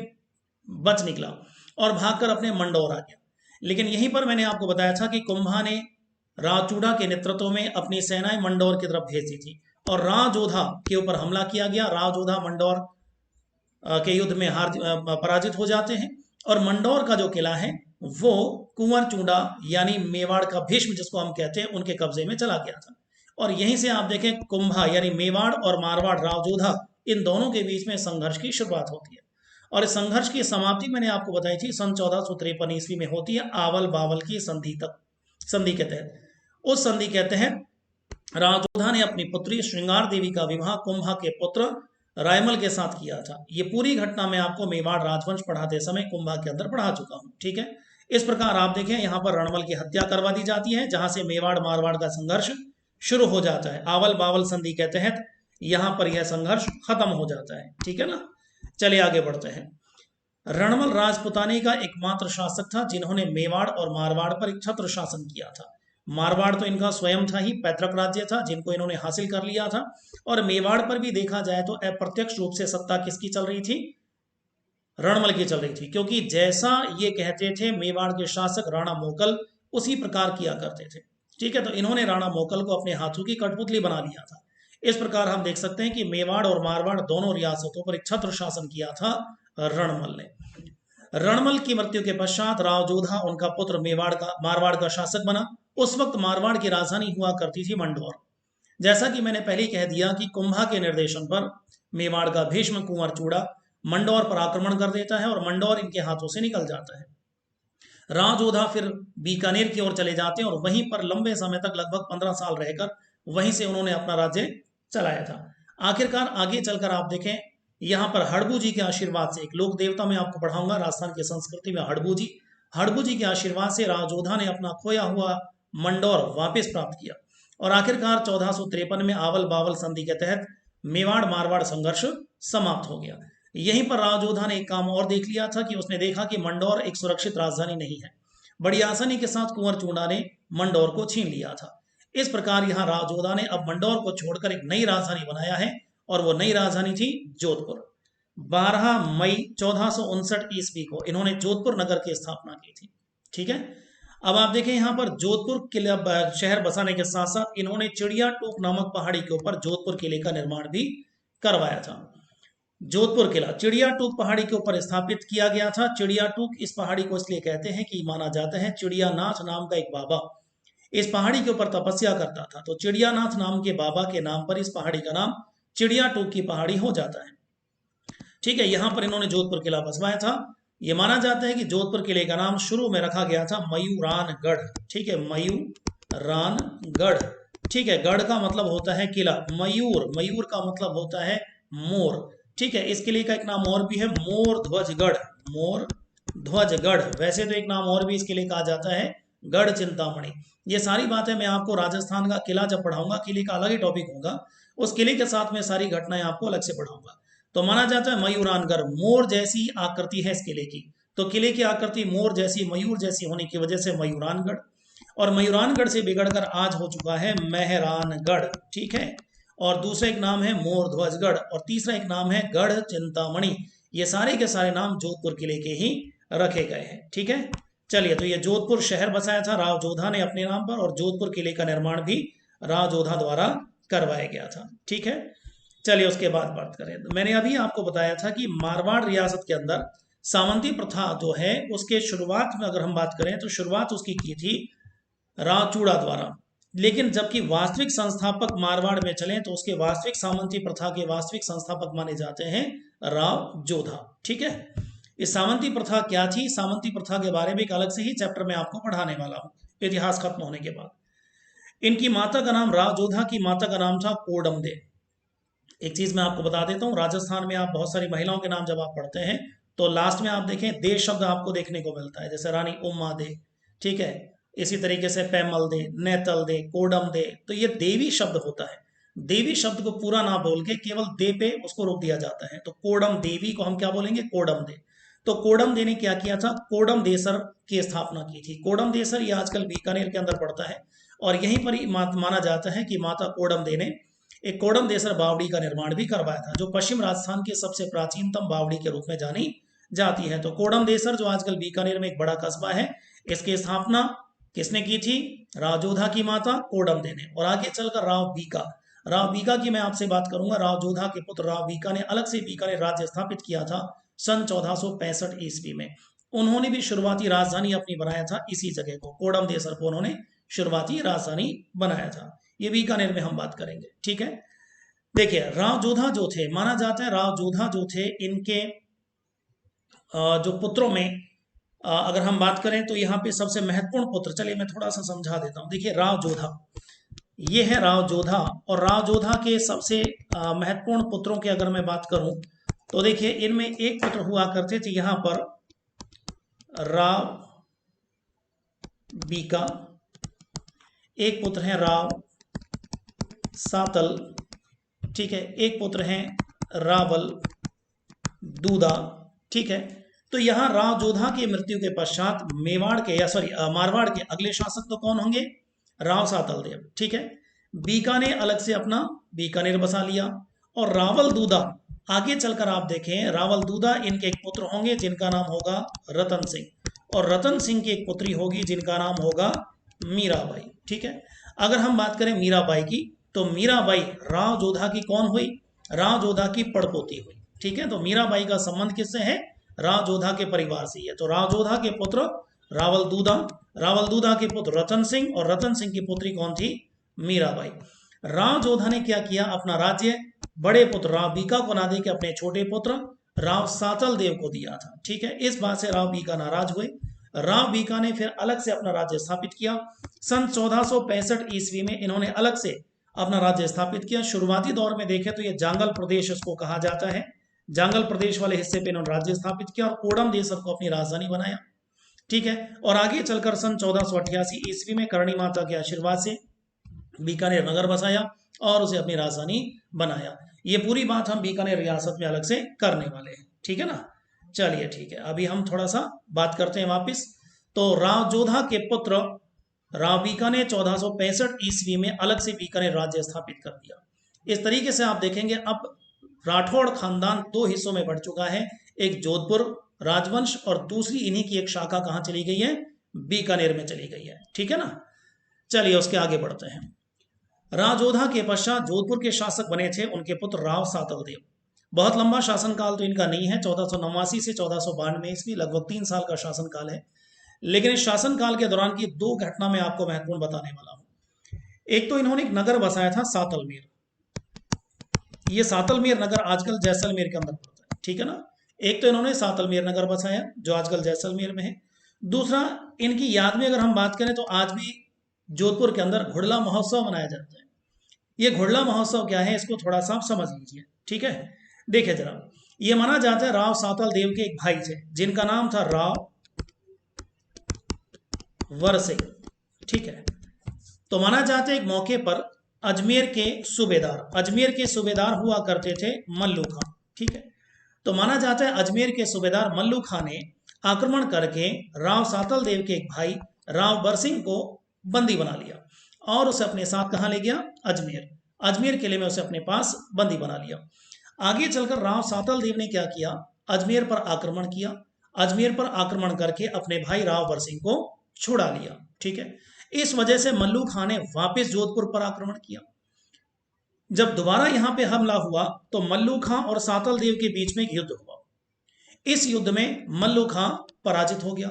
बच निकला और भागकर अपने मंडौर आ गया। लेकिन यहीं पर मैंने आपको बताया था कि कुंभा ने रावचूड़ा के नेतृत्व में अपनी सेनाएं मंडौर की तरफ भेज दी थी और रावजोधा के ऊपर हमला किया गया। रावजोधा मंडौर के युद्ध में पराजित हो जाते हैं और मंडौर का जो किला है वो कुंवर चूड़ा यानी मेवाड़ का भीष्म जिसको हम कहते हैं उनके कब्जे में चला गया था। और यहीं से आप देखें कुंभा यानी मेवाड़ और मारवाड़ रावजोधा इन दोनों के बीच में संघर्ष की शुरुआत होती है। और इस संघर्ष की समाप्ति मैंने आपको बताई थी सन 1453 ईस्वी में होती है आवल बावल की संधि के तहत। उस संधि के तहत रावजोधा ने अपनी पुत्री श्रृंगार देवी का विवाह कुंभा के पुत्र रायमल के साथ किया था। ये पूरी घटना मैं आपको मेवाड़ राजवंश पढ़ाते समय कुंभा के अंदर पढ़ा चुका हूँ। ठीक है, इस प्रकार आप देखें यहाँ पर रणमल की हत्या करवा दी जाती है, जहां से मेवाड़ मारवाड़ का संघर्ष शुरू हो जाता है। आवल बावल संधि के तहत यहाँ पर यह संघर्ष खत्म हो जाता है। ठीक है ना, चलिए आगे बढ़ते हैं। रणमल राजपुतानी का एकमात्र शासक था जिन्होंने मेवाड़ और मारवाड़ पर एक छत्र शासन किया था। मारवाड़ तो इनका स्वयं था ही, पैतृक राज्य था जिनको इन्होंने हासिल कर लिया था। और मेवाड़ पर भी देखा जाए तो अप्रत्यक्ष रूप से सत्ता किसकी चल रही थी, रणमल की चल रही थी, क्योंकि जैसा ये कहते थे मेवाड़ के शासक राणा मोकल उसी प्रकार किया करते थे। ठीक है, तो इन्होंने राणा मोकल को अपने हाथों की कठपुतली बना लिया था। इस प्रकार हम देख सकते हैं कि मेवाड़ और मारवाड़ दोनों रियासतों पर एक छत्र शासन किया था रणमल ने। रणमल की मृत्यु के पश्चात रावजोधा उनका पुत्र मारवाड़ का शासक बना। उस वक्त मारवाड़ की राजधानी हुआ करती थी मंडौर। जैसा कि मैंने पहले कह दिया कि कुंभा के निर्देशन पर मेवाड़ का भीष्म कुंवर चूड़ा मंडौर पर आक्रमण कर देता है और मंडौर इनके हाथों से निकल जाता है। रावजोधा फिर बीकानेर की ओर चले जाते हैं और वहीं पर लंबे समय तक लगभग 15 साल रहकर वहीं से उन्होंने अपना राज्य चलाया था। आखिरकार आगे चलकर आप देखें यहाँ पर हड़बू जी के आशीर्वाद से, एक लोक देवता मैं आपको पढ़ाऊंगा राजस्थान की संस्कृति में, हड़बू जी के आशीर्वाद से रावजोधा ने अपना खोया हुआ मंडौर वापस प्राप्त किया और आखिरकार 1453 में आवल बावल संधि के तहत मेवाड़ मारवाड़ संघर्ष समाप्त हो गया। यहीं पर रावजोधा ने एक काम और देख लिया था कि उसने देखा कि मंडौर एक सुरक्षित राजधानी नहीं है। बड़ी आसानी के साथ कुंवर चूड़ा ने मंडौर को छीन लिया था। इस प्रकार यहाँ रावजोधा ने अब मंडौर को छोड़कर एक नई राजधानी बनाया है और वो नई राजधानी थी जोधपुर। 12 मई 1459 ईस्वी को इन्होंने जोधपुर नगर की स्थापना की थी। ठीक है, अब आप देखें यहाँ पर जोधपुर किला शहर बसाने के साथ साथ इन्होंने चिड़िया टूक नामक पहाड़ी के ऊपर जोधपुर किले का निर्माण भी करवाया था। जोधपुर किला चिड़िया टूक पहाड़ी के ऊपर स्थापित किया गया था। चिड़िया टूक इस पहाड़ी को इसलिए कहते हैं कि माना जाता है चिड़ियानाथ नाम का एक बाबा इस पहाड़ी के ऊपर तपस्या करता था, तो चिड़ियानाथ नाम के बाबा के नाम पर इस पहाड़ी का नाम चिड़िया टूक की पहाड़ी हो जाता है। ठीक है, यहां पर इन्होंने जोधपुर किला बसवाया था। ये माना जाता है कि जोधपुर किले का नाम शुरू में रखा गया था मयूरानगढ़। ठीक है, मयूरानगढ़। ठीक है, गढ़ का मतलब होता है किला, मयूर का मतलब होता है मोर। ठीक है, इस किले का एक नाम और भी है मोर ध्वजगढ़। वैसे तो एक नाम और भी इस किले का आ जाता है गढ़ चिंतामणि। ये सारी बातें मैं आपको राजस्थान का किला जब पढ़ाऊंगा, किले का अलग ही टॉपिक होगा, उस किले के साथ में सारी घटनाएं आपको अलग से पढ़ाऊंगा। तो माना जाता है मयूरानगढ़, मोर जैसी आकृति है इस किले की, तो किले की आकृति मोर जैसी मयूर जैसी होने की वजह से मयूरानगढ़। और मयूरानगढ़ से बिगड़कर आज हो चुका है मेहरानगढ़। ठीक है, और दूसरा एक नाम है मोर ध्वजगढ़ और तीसरा एक नाम है गढ़ चिंतामणि। ये सारे के सारे नाम जोधपुर किले के ही रखे गए हैं। ठीक है, चलिए, तो ये जोधपुर शहर बसाया था राव जोधा ने अपने नाम पर, और जोधपुर किले का निर्माण भी राव जोधा द्वारा करवाया गया था। ठीक है, चलिए उसके बाद बात करें, तो मैंने अभी आपको बताया था कि मारवाड़ रियासत के अंदर सामंती प्रथा जो है उसके शुरुआत में अगर हम बात करें तो शुरुआत उसकी की थी राव चूड़ा द्वारा, लेकिन जबकि वास्तविक संस्थापक मारवाड़ में चले तो उसके वास्तविक सामंती प्रथा के वास्तविक संस्थापक माने जाते हैं राव जोधा। ठीक है, इस सामंती प्रथा क्या थी, सामंती प्रथा के बारे में एक अलग से ही चैप्टर में आपको पढ़ाने वाला हूँ इतिहास खत्म होने के बाद। इनकी माता का नाम, राव जोधा की माता का नाम था कोडमदे। एक चीज मैं आपको बता देता हूँ, राजस्थान में आप बहुत सारी महिलाओं के नाम जब आप पढ़ते हैं तो लास्ट में आप देखें दे शब्द आपको देखने को मिलता है, जैसे रानी उम्मा दे, ठीक है, इसी तरीके से पैमल दे, नेतल दे, कोडम दे, तो ये देवी शब्द होता है। देवी शब्द को पूरा ना बोल के केवल दे पे उसको रोक दिया जाता है, तो कोडम देवी को हम क्या बोलेंगे, कोडम दे। तो कोडम दे ने क्या किया था, कोडम देसर की स्थापना की थी। कोडम देसर ये आजकल बीकानेर के अंदर पड़ता है, और यहीं पर ही माना जाता है कि माता कोडम दे ने एक कोडम देसर बावड़ी का निर्माण भी करवाया था, जो पश्चिम राजस्थान के सबसे प्राचीनतम बावड़ी के रूप में जानी जाती है। तो कोडम देसर जो आजकल बीकानेर में एक बड़ा कस्बा है, इसकी स्थापना किसने की थी, राव जोधा की माता कोडम दे ने। और आगे चलकर राव बीका, राव बीका की मैं आपसे बात करूंगा। राव जोधा के पुत्र राव बीका ने अलग से बीकानेर राज्य स्थापित किया था सन 1465 ईस्वी में। उन्होंने भी शुरुआती राजधानी अपनी बनाया था इसी जगह को, कोडम देसर को उन्होंने शुरुआती राजधानी बनाया था। ये बीकानेर में हम बात करेंगे। ठीक है, देखिए राव जोधा जो थे, माना जाता है राव जोधा जो थे, इनके जो पुत्रों में अगर हम बात करें तो यहाँ पे सबसे महत्वपूर्ण पुत्र, चलिए मैं थोड़ा सा समझा देता हूँ। देखिए राव जोधा, ये है राव जोधा, और राव जोधा के सबसे महत्वपूर्ण पुत्रों की अगर मैं बात करूं तो देखिए इनमें एक पुत्र हुआ करते थे यहाँ पर राव बीका, एक पुत्र है राव सातल, ठीक है, एक पुत्र है रावल दूदा। ठीक है, तो यहाँ राव जोधा की मृत्यु के पश्चात मेवाड़ के या सॉरी मारवाड़ के अगले शासक तो कौन होंगे, राव सातल देव। ठीक है, बीका ने अलग से अपना बीकानेर बसा लिया, और रावल दूदा आगे चलकर आप देखें, रावल दूदा इनके एक पुत्र होंगे जिनका नाम होगा रतन सिंह, और रतन सिंह की एक पुत्री होगी जिनका नाम होगा मीराबाई। ठीक है, अगर हम बात करें मीराबाई की तो मीराबाई राव जोधा की कौन हुई, राव जोधा की पड़पोती हुई। ठीक है, तो मीराबाई का संबंध किससे है, राव जोधा के परिवार से ही है। तो राव जोधा के पुत्र रावल दूदा, रावल दूदा के पुत्र रतन सिंह, और रतन सिंह की पुत्री कौन थी, मीराबाई। राव जोधा ने क्या किया, अपना राज्य बड़े पुत्र राव बीका को ना दे के अपने छोटे पुत्र राव सातल देव को दिया था। ठीक है, इस बात से राव बीका नाराज हुए। राव बीका ने फिर अलग से अपना राज्य स्थापित किया। सन 1465 ईस्वी में इन्होंने अलग से अपना राज्य स्थापित किया। शुरुआती दौर में देखें तो ये जांगल प्रदेश इसको कहा जाता है, जांगल प्रदेश वाले हिस्से पे इन्होंने राज्य स्थापित किया और कोडम देसर को अपनी राजधानी बनाया। ठीक है, और आगे चलकर सन 1488 ईस्वी में करणी माता के आशीर्वाद से बीकानेर नगर बसाया और उसे अपनी राजधानी बनाया। ये पूरी बात हम बीकानेर रियासत में अलग से करने वाले हैं। ठीक है ना, चलिए ठीक है, अभी हम थोड़ा सा बात करते हैं वापिस। तो राव जोधा के पुत्र राव बीका ने 1465 ईस्वी में अलग से बीकानेर राज्य स्थापित कर दिया। इस तरीके से आप देखेंगे अब राठौड़ खानदान दो हिस्सों में बढ़ चुका है, एक जोधपुर राजवंश और दूसरी इन्हीं की एक शाखा कहाँ चली गई है, बीकानेर में चली गई है। ठीक है ना, चलिए उसके आगे बढ़ते हैं। राव जोधा के पश्चात जोधपुर के शासक बने थे उनके पुत्र राव सातल देव। बहुत लंबा शासनकाल तो इनका नहीं है, 1489 से 1492 ईस्वी, लगभग 3 साल का शासनकाल है। लेकिन इस शासनकाल के दौरान की दो घटना मैं आपको महत्वपूर्ण बताने वाला हूं। एक तो इन्होंने एक नगर बसाया था सातलमेर, ये सातलमेर नगर आजकल जैसलमेर के अंदर पड़ता है। ठीक है ना, एक तो इन्होंने सातलमेर नगर बसाया जो आजकल जैसलमेर में है। दूसरा, इनकी याद में अगर हम बात करें तो आज भी जोधपुर के अंदर घुड़ला महोत्सव मनाया जाता है। ये घुड़ला महोत्सव क्या है, इसको थोड़ा सा आप समझ लीजिए। ठीक है, देखिए जरा, ये माना जाता है राव सातल देव के एक भाई थे जिनका नाम था राव वरसिंह। ठीक है, तो माना जाता है एक मौके पर अजमेर के सूबेदार हुआ करते थे मल्लू खां। ठीक है, तो माना जाता है अजमेर के सूबेदार मल्लू खां ने आक्रमण करके राव सातल देव के एक भाई राव बरसिंह को बंदी बना लिया और उसे अपने साथ कहाँ ले गया, अजमेर किले में उसे अपने पास बंदी बना लिया। आगे चलकर राव सातल देव ने क्या किया, अजमेर पर आक्रमण किया। अजमेर पर आक्रमण करके अपने भाई राव बरसिंह को छुड़ा लिया। ठीक है, इस वजह से मल्लू खां ने वापस जोधपुर पर आक्रमण किया। जब दोबारा यहां पे हमला हुआ तो मल्लू खां और सातल देव के बीच में एक युद्ध हुआ। इस युद्ध में मल्लू खां पराजित हो गया।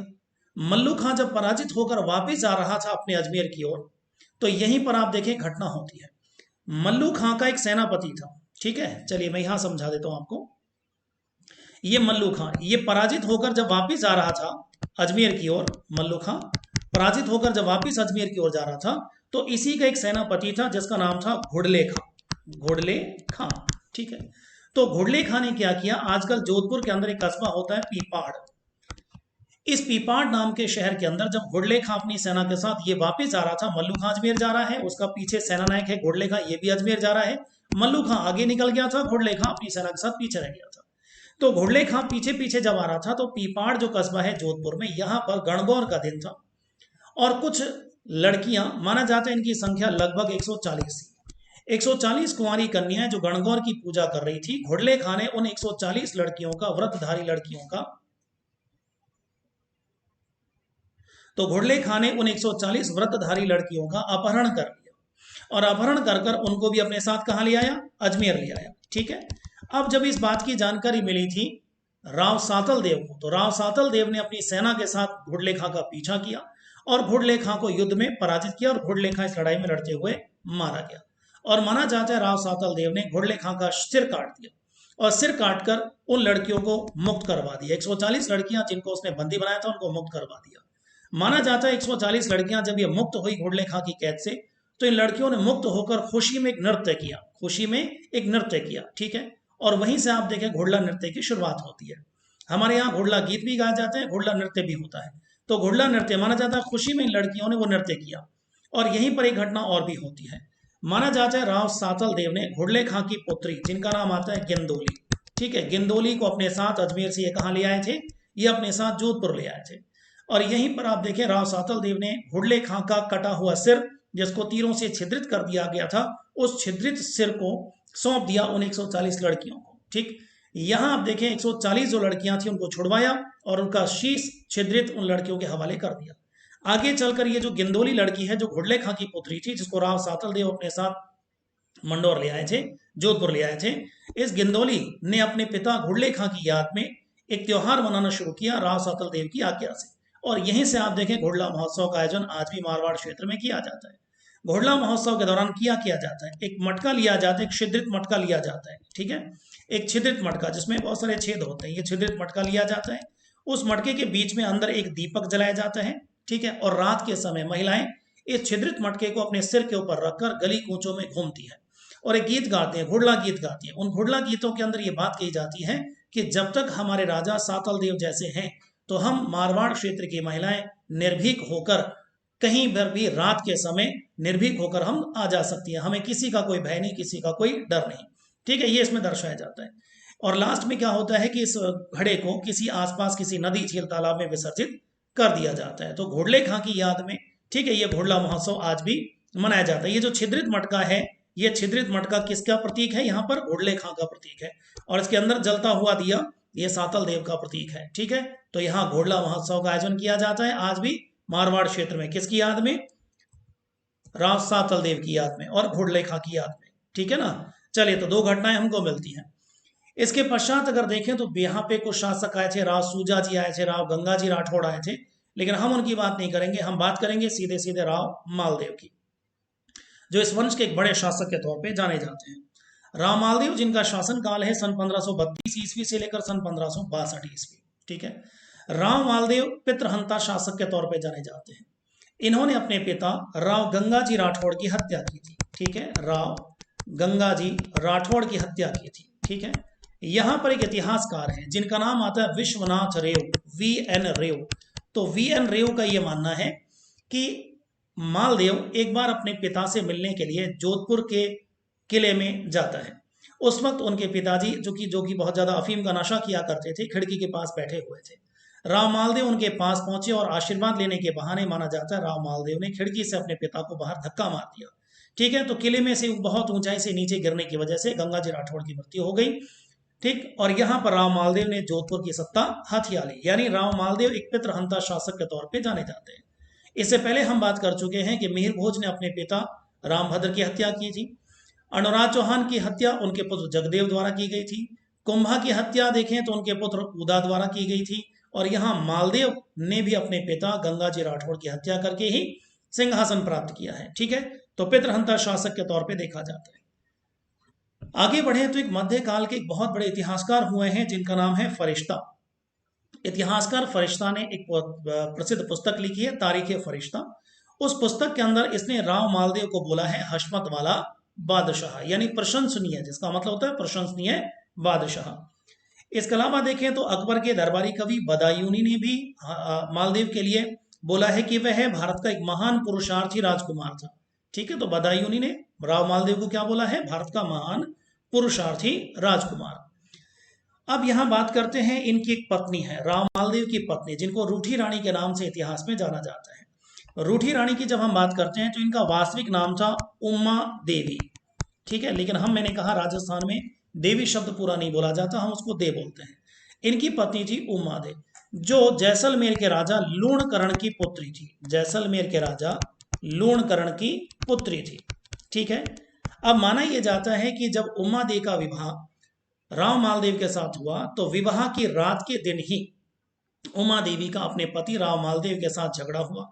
मल्लू खां जब पराजित होकर वापस आ रहा था अपने अजमेर की ओर, तो यहीं पर आप देखें घटना होती है। मल्लू खां का एक सेनापति था। ठीक है, चलिए मैं यहां समझा देता हूं आपको। ये मल्लू खां ये पराजित होकर जब वापस आ रहा था अजमेर की ओर, मल्लू खां पराजित होकर जब वापस अजमेर की ओर जा रहा था, तो इसी का एक सेनापति था जिसका नाम था घोड़ले खां। घोड़ले खां, ठीक है। तो घोड़ले खां ने क्या किया, आजकल जोधपुर के अंदर एक कस्बा होता है पीपाड़। इस पीपाड़ नाम के शहर के अंदर जब घोड़ले खां अपनी सेना के साथ ये वापस आ रहा था, मल्लू खां अजमेर जा रहा है, उसका पीछे सेना नायक है घोड़ले खां, ये भी अजमेर जा रहा है। मल्लू खां आगे निकल गया था, घोड़ले खां अपनी सेना के साथ पीछे रह गया था। तो घोड़ले खां पीछे पीछे जब आ रहा था, तो पीपाड़ जो कस्बा है जोधपुर में, यहाँ पर गणगौर का दिन था और कुछ लड़कियां, माना जाता है इनकी संख्या लगभग 140 थी। 140 कुंवारी कन्याएं जो गणगौर की पूजा कर रही थी। घोड़ले खां ने उन 140 लड़कियों का, व्रतधारी लड़कियों का, तो घोड़ले खां ने उन 140 व्रतधारी लड़कियों का अपहरण कर लिया और अपहरण कर कर उनको भी अपने साथ कहां ले आया, अजमेर ले आया। ठीक है, अब जब इस बात की जानकारी मिली थी राव सातल देव को, तो राव सातल देव ने अपनी सेना के साथ घोड़ले खां का पीछा किया और घोड़ले खां को युद्ध में पराजित किया और घोड़ले खां इस लड़ाई में लड़ते हुए मारा गया। और माना जाता है राव सातल देव ने घोड़ले खां का सिर काट दिया और सिर काटकर उन लड़कियों को मुक्त करवा दिया। 140 लड़कियां जिनको उसने बंदी बनाया था उनको मुक्त करवा दिया। माना जाता है 140 लड़कियां जब ये मुक्त हुई घोड़ले खां की कैद से, तो इन लड़कियों ने मुक्त होकर खुशी में एक नृत्य किया, खुशी में एक नृत्य किया। ठीक है, और वहीं से आप देखें घोड़ला नृत्य की शुरुआत होती है। हमारे यहाँ घोड़ला गीत भी गाए जाते हैं, घोड़ला नृत्य भी होता है। तो घोड़ला नृत्य माना जाता है खुशी में इन लड़कियों ने वो नृत्य किया। और यहीं पर एक घटना और भी होती है। माना जाता है राव सातल देव ने घोड़ले खां की पुत्री, जिनका नाम आता है गिंदोली, ठीक है, गिंदोली को अपने साथ अजमेर से ये कहाँ ले आए थे, ये अपने साथ जोधपुर ले आए थे। और यहीं पर आप देखें राव सातल देव ने घोड़ले खां का कटा हुआ सिर, जिसको तीरों से छिद्रित कर दिया गया था, उस छिद्रित सिर को सौंप दिया उन 140 लड़कियों को। ठीक, यहां आप देखें 140 जो लड़कियां थी उनको छुड़वाया और उनका शीश छिद्रित उन लड़कियों के हवाले कर दिया। आगे चलकर ये जो गिंदोली लड़की है, जो घोड़ले खां की पुत्री थी, जिसको राव सातल देव अपने साथ मंडौर ले आए थे, जोधपुर ले आए थे, इस गिंदोली ने अपने पिता घोड़ले खां की याद में एक त्योहार मनाना शुरू किया राव सातल देव की आज्ञा से। और यहीं से आप देखें घोड़ला महोत्सव का आयोजन आज भी मारवाड़ क्षेत्र में किया जाता है। घोड़ला महोत्सव के दौरान किया जाता है, एक मटका लिया जाता है, एक छिद्रित मटका लिया जाता है। ठीक है, एक छिद्रित मटका जिसमें बहुत सारे छेद होते हैं, ये छिद्रित मटका लिया जाता है। उस मटके के बीच में अंदर एक दीपक जलाया जाता है। ठीक है, और रात के समय महिलाएं इस छिद्रित मटके को अपने सिर के ऊपर रखकर गली कूचों में घूमती है और एक गीत गाते हैं, घोड़ला गीत गाती है। उन घोड़ला गीतों के अंदर ये बात कही जाती है कि जब तक हमारे राजा सातल देव जैसे हैं, तो हम मारवाड़ क्षेत्र की महिलाएं निर्भीक होकर कहीं पर भी रात के समय निर्भीक होकर हम आ जा सकती हैं, हमें किसी का कोई भय नहीं, किसी का कोई डर नहीं। ठीक है, ये इसमें दर्शाया जाता है। और लास्ट में क्या होता है कि इस घड़े को किसी आसपास किसी नदी, झील, तालाब में विसर्जित कर दिया जाता है। तो घोड़ले खां की याद में, ठीक है, ये घोड़ला महोत्सव आज भी मनाया जाता है। ये जो छिद्रित मटका है, ये छिद्रित मटका किसका प्रतीक है, यहाँ पर घोड़ले खां का प्रतीक है। और इसके अंदर जलता हुआ दिया, ये सातल देव का प्रतीक है। ठीक है, तो यहाँ घोड़ला महोत्सव का आयोजन किया जाता है आज भी मारवाड़ क्षेत्र में, किसकी याद में, राव सातल देव की याद में और घोड़ले खां की याद में। ठीक है ना, चलिए, तो दो घटनाएं हमको मिलती हैं। इसके पश्चात अगर देखें तो यहाँ पे कुछ शासक आए थे, राव सूजा जी आए थे, राव गंगा जी राठौड़ आए थे, लेकिन हम उनकी बात नहीं करेंगे। हम बात करेंगे सीधे सीधे राव मालदेव की, जो इस वंश के एक बड़े शासक के तौर पे जाने जाते हैं। राव मालदेव जिनका शासन काल है सन 1532 ईस्वी से लेकर सन 1562 ईस्वी। ठीक है, राव मालदेव पितृहंता शासक के तौर पे जाने जाते हैं। इन्होंने अपने पिता राव गंगा जी राठौड़ की हत्या की थी। ठीक है, राव गंगा जी राठौड़ की हत्या की थी। ठीक है, यहां पर एक इतिहासकार है जिनका नाम आता है विश्वनाथ रेव, VN रेव। तो VN रेव का यह मानना है कि मालदेव एक बार अपने पिता से मिलने के लिए जोधपुर के किले में जाता है। उस वक्त उनके पिताजी जो कि बहुत ज्यादा अफीम का नशा किया करते थे, खिड़की के पास बैठे हुए थे। राव मालदेव उनके पास पहुंचे और आशीर्वाद लेने के बहाने, माना जाता है, राव मालदेव ने खिड़की से अपने पिता को बाहर धक्का मार दिया। ठीक है, तो किले में से बहुत ऊंचाई से नीचे गिरने की वजह से गंगा जी राठौड़ की मृत्यु हो गई। ठीक। और यहाँ पर राव मालदेव ने जोधपुर की सत्ता हथिया ली, यानी राव मालदेव एक पितृहंता शासक के तौर पे जाने जाते हैं। इससे पहले हम बात कर चुके हैं कि मिहिर भोज ने अपने पिता रामभद्र की हत्या की थी। अनुराग चौहान की हत्या उनके पुत्र जगदेव द्वारा की गई थी। कुंभा की हत्या देखें तो उनके पुत्र उदा द्वारा की गई थी। और यहाँ मालदेव ने भी अपने पिता गंगाजी राठौड़ की हत्या करके ही सिंहासन प्राप्त किया है। ठीक है, तो पितृहंता शासक के तौर पे देखा जाता है। आगे बढ़े तो एक मध्यकाल के एक बहुत बड़े इतिहासकार हुए हैं जिनका नाम है फरिश्ता। इतिहासकार फरिश्ता ने एक प्रसिद्ध पुस्तक लिखी है, तारीख फरिश्ता। उस पुस्तक के अंदर इसने राव मालदेव को बोला है हशमत वाला बादशाह, यानी प्रशंसनीय, जिसका मतलब होता है प्रशंसनीय बादशाह। इसके अलावा देखें तो अकबर के दरबारी कवि बदायूनी ने भी मालदेव के लिए बोला है कि वह भारत का एक महान पुरुषार्थी राजकुमार था। ठीक है, तो बदायूनी ने राव मालदेव को क्या बोला है, भारत का महान पुरुषार्थी राजकुमार। अब यहां बात करते हैं, इनकी एक पत्नी है, राव मालदेव की पत्नी, जिनको रूठी रानी के नाम से इतिहास में जाना जाता है। रूठी रानी की जब हम बात करते हैं तो इनका वास्तविक नाम था उमा देवी। ठीक है, लेकिन मैंने कहा राजस्थान में देवी शब्द पूरा नहीं बोला जाता, हम उसको दे बोलते हैं। इनकी पत्नी थी उमा देव, जो जैसलमेर के राजा लूणकरण की पुत्री थी। जैसलमेर के राजा लूणकरण की पुत्री थी। ठीक है, अब माना यह जाता है कि जब उमा देवी का विवाह राव मालदेव के साथ हुआ तो विवाह की रात के दिन ही उमा देवी का अपने पति राव मालदेव के साथ झगड़ा हुआ।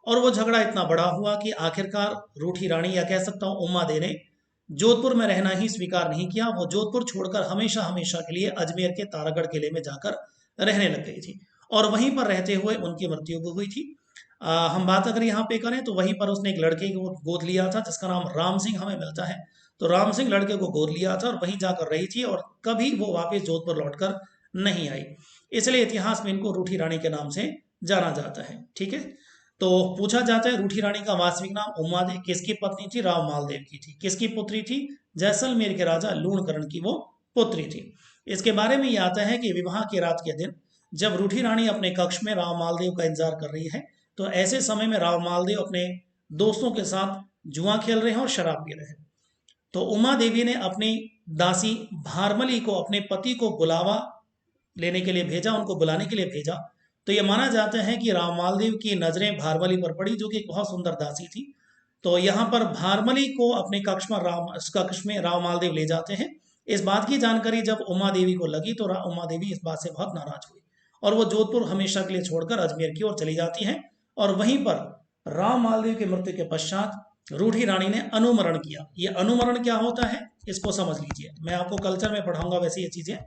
और वो झगड़ा इतना बड़ा हुआ कि आखिरकार रूठी रानी, या कह सकता हूं उमा देवी ने जोधपुर में रहना ही स्वीकार नहीं किया। वो जोधपुर छोड़कर हमेशा हमेशा के लिए अजमेर के तारागढ़ किले में जाकर रहने लग गई थी, और वहीं पर रहते हुए उनकी मृत्यु भी हुई थी। हम बात अगर यहाँ पे करें तो वहीं पर उसने एक लड़के को गोद लिया था जिसका नाम राम सिंह हमें मिलता है। तो राम सिंह लड़के को गोद लिया था और वहीं जाकर रही थी, और कभी वो वापस जोधपुर लौटकर नहीं आई। इसलिए इतिहास में इनको रूठी रानी के नाम से जाना जाता है। ठीक है, तो पूछा जाता है रूठी रानी का वास्तविक नाम उमा देवी किसकी पत्नी थी, राव मालदेव की थी। किसकी पुत्री थी, जैसलमेर के राजा लूणकरण की वो पुत्री थी। इसके बारे में यह आता है कि विवाह की रात के दिन जब रूठी रानी अपने कक्ष में राव मालदेव का इंतजार कर रही है, तो ऐसे समय में राव मालदेव अपने दोस्तों के साथ जुआ खेल रहे हैं और शराब पी रहे हैं। तो उमा देवी ने अपनी दासी भारमली को अपने पति को बुलावा लेने के लिए भेजा, उनको बुलाने के लिए भेजा। तो यह माना जाता है कि राव मालदेव की नजरें भारमली पर पड़ी, जो कि एक बहुत सुंदर दासी थी। तो यहाँ पर भारमली को अपने कक्ष में राव मालदेव ले जाते हैं। इस बात की जानकारी जब उमा देवी को लगी तो उमा देवी इस बात से बहुत नाराज हुई, और वो जोधपुर हमेशा के लिए छोड़कर अजमेर की ओर चली जाती हैं। और वहीं पर राव मालदेव की मृत्यु के पश्चात रूठी रानी ने अनुमरण किया। ये अनुमरण क्या होता है इसको समझ लीजिए, मैं आपको कल्चर में पढ़ाऊंगा वैसे ये चीजें।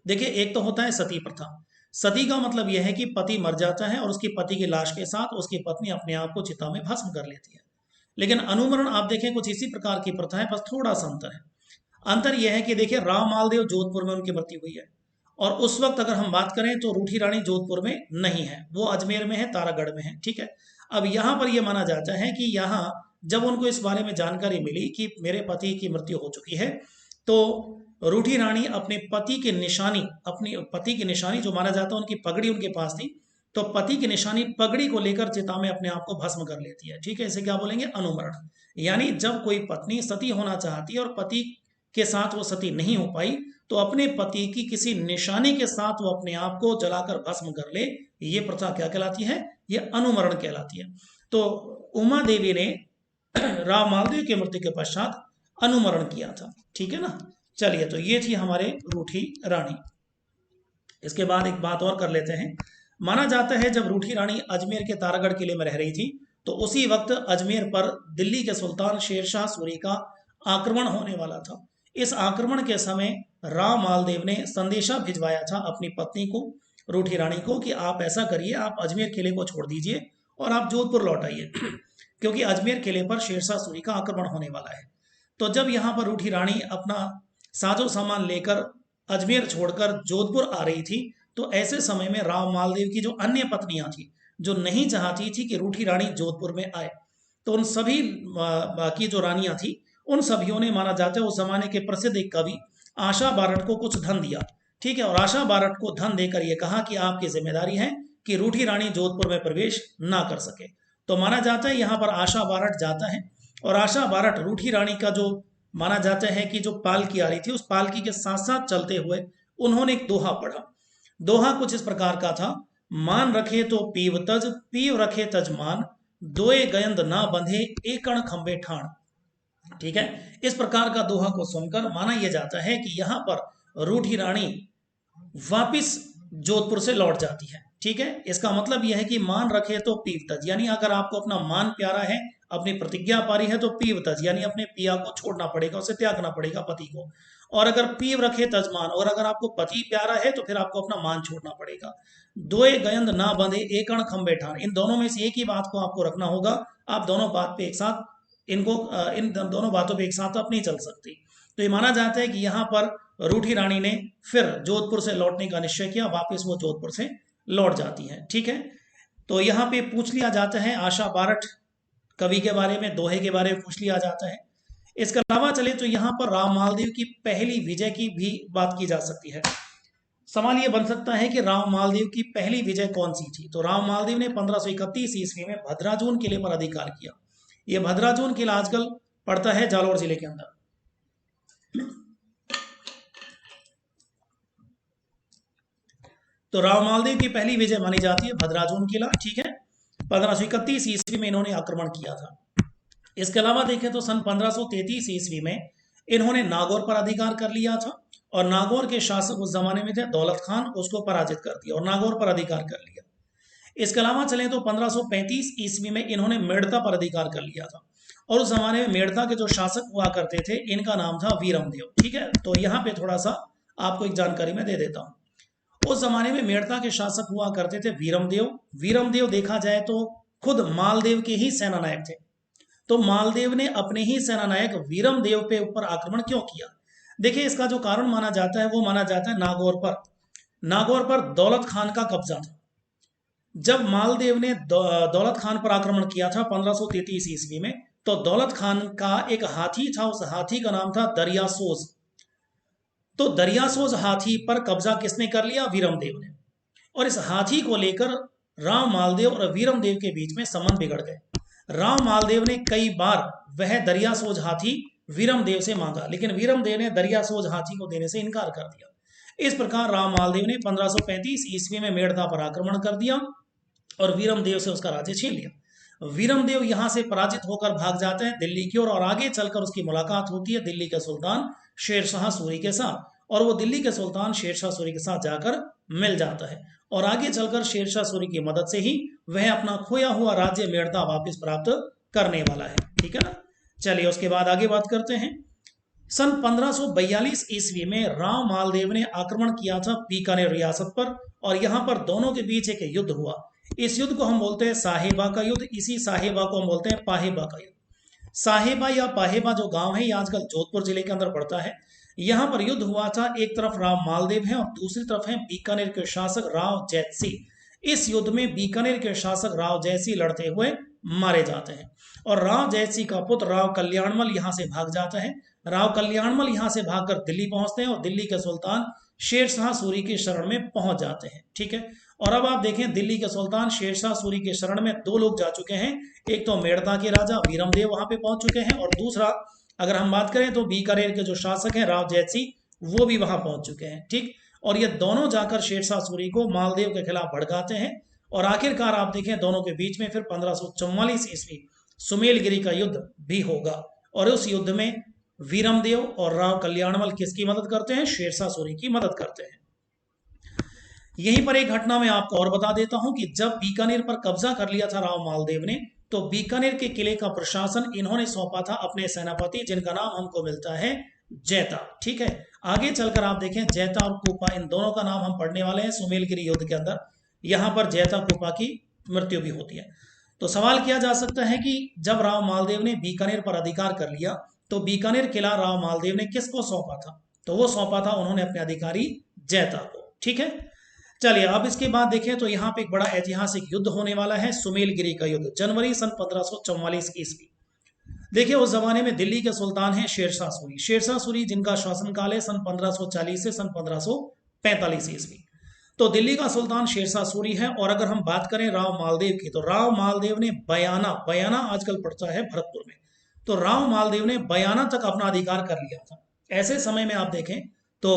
देखिए, एक तो होता है सती प्रथा। सती का मतलब यह है कि पति मर जाता है और उसकी पति की लाश के साथ उसकी पत्नी अपने आप को चिता में भस्म कर लेती है। लेकिन अनुमरण आप देखें कुछ इसी प्रकार की प्रथा है, बस थोड़ा सा अंतर है। अंतर यह है कि देखिए, राव मालदेव जोधपुर में उनकी मृत्यु हुई है, और उस वक्त अगर हम बात करें तो रूठी रानी जोधपुर में नहीं है, वो अजमेर में है, तारागढ़ में है। ठीक है, अब यहाँ पर यह माना जाता है कि यहाँ जब उनको इस बारे में जानकारी मिली कि मेरे पति की मृत्यु हो चुकी है, तो रूठी रानी अपने पति की निशानी जो माना जाता है, उनकी पगड़ी उनके पास थी, तो पति की निशानी पगड़ी को लेकर चिता में अपने आप को भस्म कर लेती है। ठीक है, इसे क्या बोलेंगे, अनुमरण। यानी जब कोई पत्नी सती होना चाहती है और पति के साथ वो सती नहीं हो पाई, तो अपने पति की किसी निशानी के साथ वो अपने आप को जलाकर भस्म कर ले, ये प्रथा क्या कहलाती है, ये अनुमरण कहलाती है। तो उमा देवी ने राव मालदेव की मृत्यु के पश्चात अनुमरण किया था। ठीक है ना, चलिए, तो ये थी हमारे रूठी रानी। इसके बाद एक बात और कर लेते हैं। माना जाता है जब रूठी रानी अजमेर के तारागढ़ किले में रह रही थी, तो उसी वक्त अजमेर पर दिल्ली के सुल्तान शेरशाह सूरी का आक्रमण होने वाला था। इस आक्रमण के समय राव मालदेव ने संदेशा भिजवाया था अपनी पत्नी को, रूठी रानी को, कि आप ऐसा करिए, आप अजमेर किले को छोड़ दीजिए और आप जोधपुर लौट आइए, क्योंकि अजमेर किले पर शेरशाह सूरी का आक्रमण होने वाला है। तो जब यहाँ पर रूठी रानी अपना साजो सामान लेकर अजमेर छोड़कर जोधपुर आ रही थी, तो ऐसे समय में राव मालदेव की जो अन्य पत्नियां थी, जो नहीं चाहती थी कि रूठी रानी जोधपुर में आए, तो उन सभी बाकी जो रानियां थी, उन सभियों ने, माना जाता है उस जमाने के प्रसिद्ध एक कवि आशा बारट को कुछ धन दिया। ठीक है, और आशा बारट को धन देकर ये कहा कि आपकी जिम्मेदारी है कि रूठी रानी जोधपुर में प्रवेश ना कर सके। तो माना जाता है यहाँ पर आशा बारट जाता है, और आशा बारट रूठी रानी का जो माना जाता है कि जो पालकी आ रही थी उस पालकी के साथ साथ चलते हुए उन्होंने एक दोहा पढ़ा। दोहा कुछ इस प्रकार का था, मान रखे तो पीव रखे तज मान, दोए गयंद ना बंधे एकण खंबे ठाण। ठीक है, इस प्रकार का दोहा को सुनकर माना यह जाता है कि यहां पर रूठी रानी वापिस जोधपुर से लौट जाती है। ठीक है, इसका मतलब यह है कि मान रखे तो पीव तज, यानी अगर आपको अपना मान प्यारा है, अपनी प्रतिज्ञा पारी है, तो पीव तज यानी अपने पिया को छोड़ना पड़ेगा, उसे त्यागना पड़ेगा, पति को। और अगर पीव रखे तजमान, और अगर आपको पति प्यारा है तो फिर आपको अपना मान छोड़ना पड़ेगा। दोए गयंद ना बंधे एकण खंबे ठान, इन दोनों में से एक ही बात को आपको रखना होगा। आप दोनों बात पे एक साथ इन दोनों बातों पे एक साथ आप नहीं चल सकती। तो ये माना जाता है कि यहाँ पर रूठी रानी ने फिर जोधपुर से लौटने का निश्चय किया, वापस वो जोधपुर से लौट जाती है। ठीक है, तो यहाँ पे पूछ लिया जाता है आशा बारठ कवि के बारे में, दोहे के बारे में पूछ लिया जाता है। इसके अलावा चले तो यहाँ पर राव मालदेव की पहली विजय की भी बात की जा सकती है। सवाल ये बन सकता है कि राव मालदेव की पहली विजय कौन सी थी। तो राव मालदेव ने 1531 ईस्वी में भद्राजून किले पर अधिकार किया। यह भद्राजून किला आजकल पड़ता है जालौर जिले के अंदर। तो राव मालदेव की पहली विजय मानी जाती है भद्राजून किला। ठीक है, 1531 ईस्वी में इन्होंने आक्रमण किया था। इसके अलावा देखें तो सन 1533 ईस्वी में इन्होंने नागौर पर अधिकार कर लिया था, और नागौर के शासक उस जमाने में थे दौलत खान, उसको पराजित कर दिया और नागौर पर अधिकार कर लिया। इसके अलावा चले तो 1535 ईस्वी में इन्होंने मेड़ता पर अधिकार कर लिया था, और उस जमाने में मेड़ता के जो शासक हुआ करते थे इनका नाम था वीरमदेव। ठीक है, तो यहाँ पे थोड़ा सा आपको एक जानकारी मैं दे देता हूँ। उस जमाने में मेड़ता के शासक हुआ करते थे वीरमदेव। वीरमदेव देखा जाए तो खुद मालदेव के ही सेना नायक थे। तो मालदेव ने अपने ही सेना नायक वीरमदेव पे ऊपर आक्रमण क्यों किया? देखिए, इसका जो कारण माना जाता है वो माना जाता है नागौर पर दौलत खान का कब्जा था। जब मालदेव ने दौलत खान पर आक्रमण किया था 1533 ईस्वी में, तो दौलत खान का एक हाथी था, उस हाथी का नाम था दरियासोज। तो दरियासोज हाथी पर कब्जा किसने कर लिया? वीरमदेव ने। और इस हाथी को लेकर राव मालदेव और वीरमदेव के बीच में संबंध बिगड़ गए। राव मालदेव ने कई बार वह दरियासोज हाथी वीरमदेव से मांगा, लेकिन वीरमदेव ने दरियासोज हाथी को देने से इनकार कर दिया। इस प्रकार राव मालदेव ने 1535 ईस्वी में मेड़ता पर आक्रमण कर दिया और वीरमदेव से उसका राज्य छीन लिया। वीरमदेव यहां से पराजित होकर भाग जाते हैं दिल्ली की ओर, और आगे चलकर उसकी मुलाकात होती है दिल्ली के सुल्तान शेरशाह सूरी के साथ, और वो दिल्ली के सुल्तान शेरशाह सूरी के साथ जाकर मिल जाता है, और आगे चलकर शेरशाह सूरी की मदद से ही वह अपना खोया हुआ राज्य मेड़ता वापस प्राप्त करने वाला है। ठीक है ना, चलिए उसके बाद आगे बात करते हैं। सन 1542 ईस्वी में राव मालदेव ने आक्रमण किया था बीकानेर रियासत पर, और यहां पर दोनों के बीच एक युद्ध हुआ। इस युद्ध को हम बोलते हैं साहेबा का युद्ध, इसी साहेबा को हम बोलते हैं पाहेबा का युद्ध। साहेबा या पाहेबा जो गांव है ये आजकल जोधपुर जिले के अंदर पड़ता है। यहां पर युद्ध हुआ था, एक तरफ राव मालदेव है और दूसरी तरफ है बीकानेर के शासक राव जैतसी। इस युद्ध में बीकानेर के शासक राव जैतसी लड़ते हुए मारे जाते हैं, और राव जैतसी का पुत्र राव कल्याणमल यहां से भाग जाता है। राव कल्याणमल यहां से भागकर दिल्ली पहुंचते हैं और दिल्ली के सुल्तान शेरशाह सूरी की शरण में पहुंच जाते हैं। ठीक है, और अब आप देखें दिल्ली के सुल्तान शेरशाह सूरी के शरण में दो लोग जा चुके हैं। एक तो मेड़ता के राजा वीरमदेव वहां पे पहुंच चुके हैं, और दूसरा अगर हम बात करें तो बीकानेर के जो शासक हैं राव जैतसी, वो भी वहां पहुंच चुके हैं। ठीक, और ये दोनों जाकर शेरशाह सूरी को मालदेव के खिलाफ भड़काते हैं, और आखिरकार आप देखें दोनों के बीच में फिर 1544 ईस्वी सुमेलगिरी का युद्ध भी होगा, और उस युद्ध में वीरमदेव और राव कल्याणमल किसकी मदद करते हैं? शेरशाह सूरी की मदद करते हैं। यहीं पर एक घटना मैं आपको और बता देता हूं कि जब बीकानेर पर कब्जा कर लिया था राव मालदेव ने, तो बीकानेर के किले का प्रशासन इन्होंने सौंपा था अपने सेनापति, जिनका नाम हमको मिलता है जैता। ठीक है, आगे चलकर आप देखें जैता और कुपा, इन दोनों का नाम हम पढ़ने वाले हैं सुमेलगिरी युद्ध के अंदर। यहां पर जैता कुपा की मृत्यु भी होती है। तो सवाल किया जा सकता है कि जब राव मालदेव ने बीकानेर पर अधिकार कर लिया, तो बीकानेर किला राव मालदेव ने किसको सौंपा था? तो वो सौंपा था उन्होंने अपने अधिकारी जैता को। ठीक है, चलिए अब इसके बाद देखें तो यहाँ पे एक बड़ा ऐतिहासिक युद्ध होने वाला है, सुमेलगिरी का युद्ध, जनवरी सन 1544 ईस्वी। देखिए उस जमाने में दिल्ली के सुल्तान हैं शेरशाह सूरी। शेरशाह सूरी जिनका शासनकाल है सन 1540 से सन 1545 ईस्वी। तो दिल्ली का सुल्तान शेरशाह सूरी है। और अगर हम बात करें राव मालदेव की, तो राव मालदेव ने बयाना आजकल पड़ता है भरतपुर में, तो राव मालदेव ने बयाना तक अपना अधिकार कर लिया था। ऐसे समय में आप देखें तो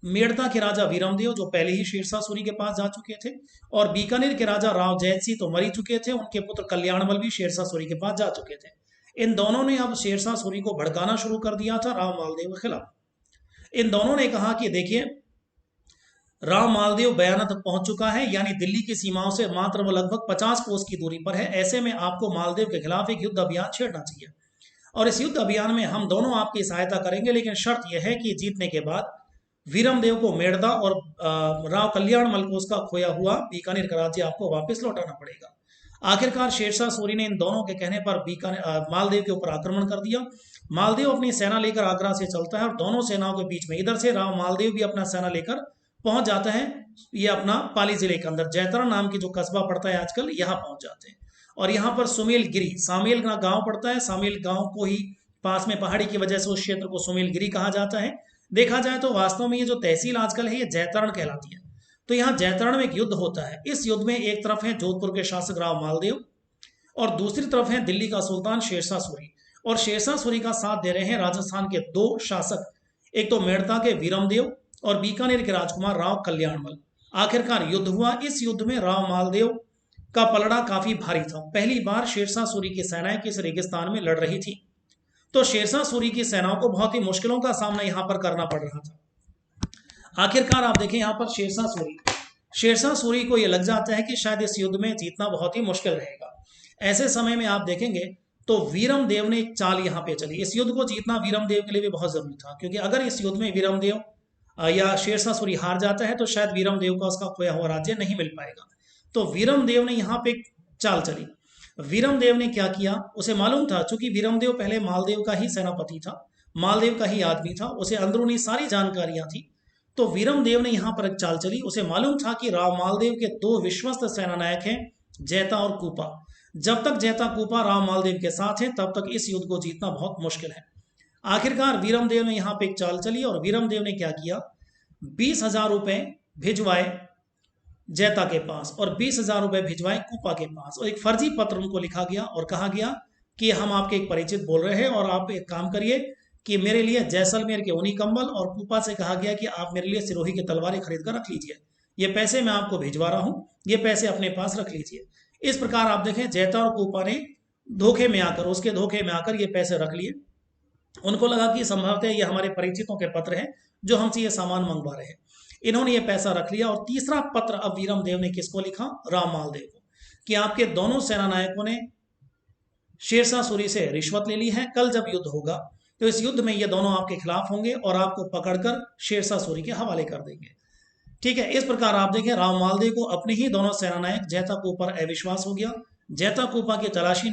मेड़ता के राजा वीरमदेव जो पहले ही शेरशाह सूरी के पास जा चुके थे, और बीकानेर के राजा राव जैत सिंह तो मर ही चुके थे, उनके पुत्र कल्याणमल भी शेरशाह सूरी के पास जा चुके थे। इन दोनों ने अब शेरशाह सूरी को भड़काना शुरू कर दिया था राव मालदेव के खिलाफ। इन दोनों ने कहा कि देखिए, राव मालदेव बयाना तक पहुंच चुका है, यानी दिल्ली की सीमाओं से मात्र वो लगभग 50 कोस की दूरी पर है। ऐसे में आपको मालदेव के खिलाफ एक युद्ध अभियान छेड़ना चाहिए, और इस युद्ध अभियान में हम दोनों आपकी सहायता करेंगे, लेकिन शर्त यह है कि जीतने के बाद वीरमदेव को मेड़ता और राव कल्याणमल को उसका खोया हुआ बीकानेर का राज्य आपको वापस लौटाना पड़ेगा। आखिरकार शेरशाह सूरी ने इन दोनों के कहने पर मालदेव के ऊपर आक्रमण कर दिया। मालदेव अपनी सेना लेकर आगरा से चलता है, और दोनों सेनाओं के बीच में इधर से राव मालदेव भी अपना सेना लेकर पहुंच जाता है, ये अपना पाली जिले के अंदर जैतरण नाम की जो कस्बा पड़ता है आजकल, यहाँ पहुंच जाते हैं। और यहाँ पर सुमेलगिरी, सामेल का गांव पड़ता है, सामेल गांव को ही पास में पहाड़ी की वजह से उस क्षेत्र को सुमेलगिरी कहा जाता है। देखा जाए तो वास्तव में ये जो तहसील आजकल है ये जैतरण कहलाती है। तो यहाँ जैतरण में एक युद्ध होता है। इस युद्ध में एक तरफ है जोधपुर के शासक राव मालदेव, और दूसरी तरफ है दिल्ली का सुल्तान शेरशाह सूरी। और शेरशाह सूरी का साथ दे रहे हैं राजस्थान के दो शासक, एक तो मेड़ता के वीरमदेव और बीकानेर के राजकुमार राव कल्याणमल। आखिरकार युद्ध हुआ। इस युद्ध में राव मालदेव का पलड़ा काफी भारी था। पहली बार शेरशाह सूरी की सेनाएं किस रेगिस्तान में लड़ रही थी, तो शेरशाह सूरी की सेनाओं को बहुत ही मुश्किलों का सामना यहां पर करना पड़ रहा था। आखिरकार आप देखें यहां पर शेरशाह सूरी को यह लग जाता है कि शायद इस युद्ध में जीतना बहुत ही मुश्किल रहेगा। ऐसे समय में आप देखेंगे तो वीरमदेव ने एक चाल यहां पे चली। इस युद्ध को जीतना वीरमदेव के लिए भी बहुत जरूरी था, क्योंकि अगर इस युद्ध में वीरमदेव या शेरशाह सूरी हार जाता है तो शायद वीरमदेव को उसका खोया हुआ राज्य नहीं मिल पाएगा। तो वीरमदेव ने यहाँ पे चाल चली। वीरमदेव ने क्या किया, उसे मालूम था, चूंकि वीरमदेव पहले मालदेव का ही सेनापति था, मालदेव का ही आदमी था, उसे अंदरूनी सारी जानकारियां थी। तो वीरमदेव ने यहाँ पर एक चाल चली। उसे मालूम था कि राव मालदेव के दो विश्वस्त सेनानायक हैं, जैता और कूपा। जब तक जैता कूपा राव मालदेव के साथ हैं तब तक इस युद्ध को जीतना बहुत मुश्किल है। आखिरकार वीरमदेव ने यहाँ पे एक चाल चली, और वीरमदेव ने क्या किया, 20,000 रुपए भिजवाए जैता के पास और 20,000 रुपए भिजवाए कूपा के पास, और एक फर्जी पत्र उनको लिखा गया और कहा गया कि हम आपके एक परिचित बोल रहे हैं और आप एक काम करिए कि मेरे लिए जैसलमेर के ऊनी कंबल, और कूपा से कहा गया कि आप मेरे लिए सिरोही की तलवारें खरीद कर रख लीजिए, ये पैसे मैं आपको भिजवा रहा हूँ, ये पैसे अपने पास रख लीजिए। इस प्रकार आप देखें जैता और कूपा ने धोखे में आकर, उसके धोखे में आकर ये पैसे रख लिए। उनको लगा कि संभवतः ये हमारे परिचितों के पत्र हैं जो हमसे ये सामान मंगवा रहे हैं। इन्होंने ये पैसा रख लिया। और तीसरा पत्र अब वीरमदेव ने किसको लिखा, राव मालदेव को, कि आपके दोनों सेना नायकों ने शेरशाह सूरी से रिश्वत ले ली है। कल जब युद्ध होगा तो इस युद्ध में ये दोनों आपके खिलाफ होंगे और आपको पकड़कर शेरशाह सूरी के हवाले कर देंगे। ठीक है, इस प्रकार आप देखें राव मालदेव को अपने ही दोनों सेनानायक जैता को ऊपर अविश्वास हो गया। जैता कूपा की तलाशी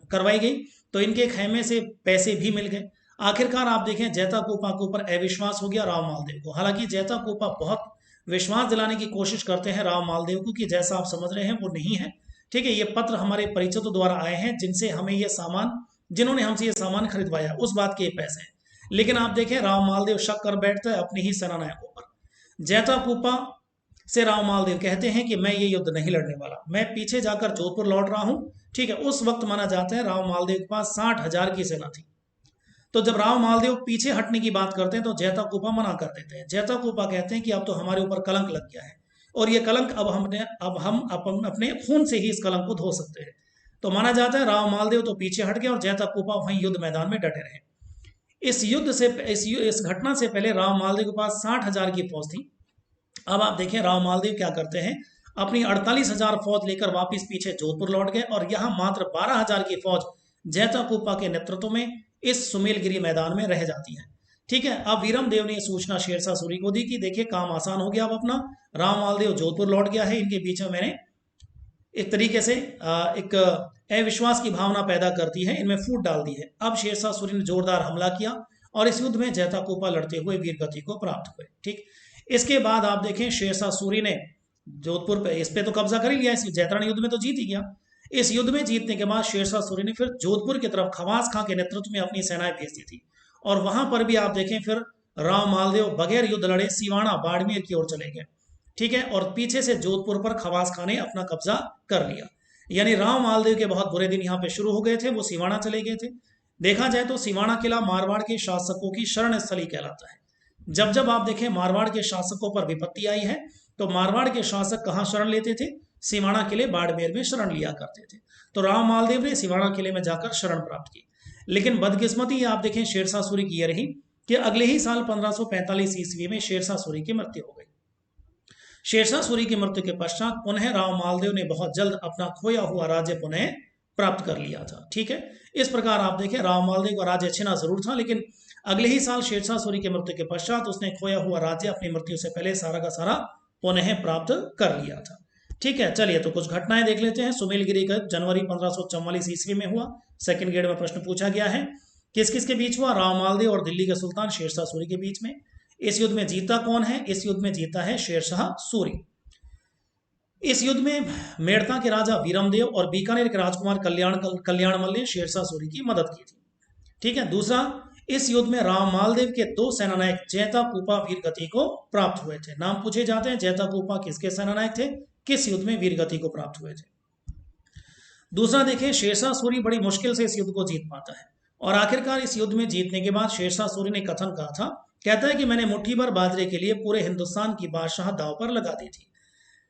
करवाई गई तो इनके खेमे से पैसे भी मिल गए। आखिरकार आप देखें जैता कूपा के ऊपर अविश्वास हो गया राव मालदेव को। हालांकि जैता कूपा बहुत विश्वास दिलाने की कोशिश करते हैं राव मालदेव को कि जैसा आप समझ रहे हैं वो नहीं है। ठीक है, ये पत्र हमारे परिचितों द्वारा आए हैं जिनसे हमें ये सामान, जिन्होंने हमसे ये सामान खरीदवाया उस बात के पैसे हैं। लेकिन आप देखें राव मालदेव शक कर बैठता है अपनी ही सेनानायकों पर। जैता कूपा से राव मालदेव कहते हैं कि मैं ये युद्ध नहीं लड़ने वाला, मैं पीछे जाकर जोधपुर लौट रहा हूं। ठीक है, उस वक्त माना जाता है राव मालदेव के पास 60,000 की सेना थी। तो जब राव मालदेव पीछे हटने की बात करते हैं तो जैता कूपा मना कर देते हैं। जैता कूपा कहते हैं कि अब तो हमारे ऊपर कलंक लग गया है और ये कलंक अब हम अपने खून से ही इस कलंक को धो सकते हैं। तो माना जाता है राव मालदेव तो पीछे हट गए और जैता कूपा वहीं युद्ध मैदान में डटे रहे। इस घटना से पहले राव मालदेव के पास 60,000 की फौज थी। अब आप देखें राव मालदेव क्या करते हैं, अपनी 48,000 फौज लेकर वापस पीछे जोधपुर लौट गए और यहाँ मात्र 12,000 की फौज जैता कूपा के नेतृत्व में इस सुमेलगिरी मैदान में रह जाती है। ठीक है, अब वीरमदेव ने सूचना शेरशाह सूरी को दी कि देखिए काम आसान हो गया, अब अपना राव मालदेव जोधपुर लौट गया है, इनके बीच में मैंने एक तरीके से एक अविश्वास की भावना पैदा करती है, इनमें फूट डाल दी है। अब शेरशाह सूरी ने जोरदार हमला किया और इस युद्ध में जैता कूपा लड़ते हुए वीरगति को प्राप्त हुए। ठीक, इसके बाद आप देखें शेरशाह सूरी ने जोधपुर पे इस पे तो कब्जा कर ही लिया, इस जैतरण युद्ध में तो जीत ही गया। इस युद्ध में जीतने के बाद शेरशाह सूरी ने फिर जोधपुर की तरफ खवास खां के नेतृत्व में अपनी सेनाएं भेज दी थी और वहां पर भी आप देखें फिर राव मालदेव बगैर युद्ध लड़े सिवाना बाड़मेर की ओर चले गए। ठीक है, और पीछे से जोधपुर पर खवास खां ने अपना कब्जा कर लिया। यानी राव मालदेव के बहुत बुरे दिन यहाँ पे शुरू हो गए थे, वो सिवाना चले गए थे। देखा जाए तो सिवाना किला मारवाड़ के शासकों की शरण स्थली कहलाता है। जब जब आप देखें मारवाड़ के शासकों पर विपत्ति आई है तो मारवाड़ के शासक कहाँ शरण लेते थे? सिवाना किले बाड़मेर में शरण लिया करते थे। तो राव मालदेव ने सिवाना किले में जाकर शरण प्राप्त की। लेकिन बदकिस्मती आप देखें शेरशाह सूरी की यह रही कि अगले ही साल 1545 ईस्वी में शेरशाह सूरी की मृत्यु हो गई। शेरशाह सूरी की मृत्यु के पश्चात पुनः राव मालदेव ने बहुत जल्द अपना खोया हुआ राज्य पुनः प्राप्त कर लिया था। ठीक है, इस प्रकार आप देखें राव मालदेव का राज्य छिना जरूर था, लेकिन अगले ही साल शेरशाह सूरी की मृत्यु के पश्चात उसने खोया हुआ राज्य अपनी मृत्यु से पहले सारा का सारा पुनः प्राप्त कर लिया था। ठीक है, चलिए तो कुछ घटनाएं देख लेते हैं। सुमेलगिरी का जनवरी 1544 ईस्वी में हुआ। सेकंड ग्रेड में प्रश्न पूछा गया है, किस किस के बीच हुआ? राव मालदेव और दिल्ली के सुल्तान शेरशाह सूरी के बीच में। इस युद्ध में जीता कौन है? इस युद्ध में जीता है शेरशाह सूरी। इस युद्ध में मेड़ता के राजा वीरमदेव और बीकानेर के राजकुमार कल्याणमल ने शेरशाह सूरी की मदद की थी। ठीक है, दूसरा, इस युद्ध में राव मालदेव के दो सेनानायक जैता कूपा वीरगति को प्राप्त हुए थे। नाम पूछे जाते हैं, जैता कूपा किसके सेनानायक थे, किस युद्ध में वीरगति को प्राप्त हुए थे। दूसरा देखें, शेरशाह सूरी बड़ी मुश्किल से इस युद्ध को जीत पाता है और आखिरकार इस युद्ध में जीतने के बाद शेरशाह सूरी ने कथन कहा था, कहता है कि मैंने मुट्ठी भर बाजरे के लिए पूरे हिंदुस्तान की बादशाह दांव पर लगा दी थी।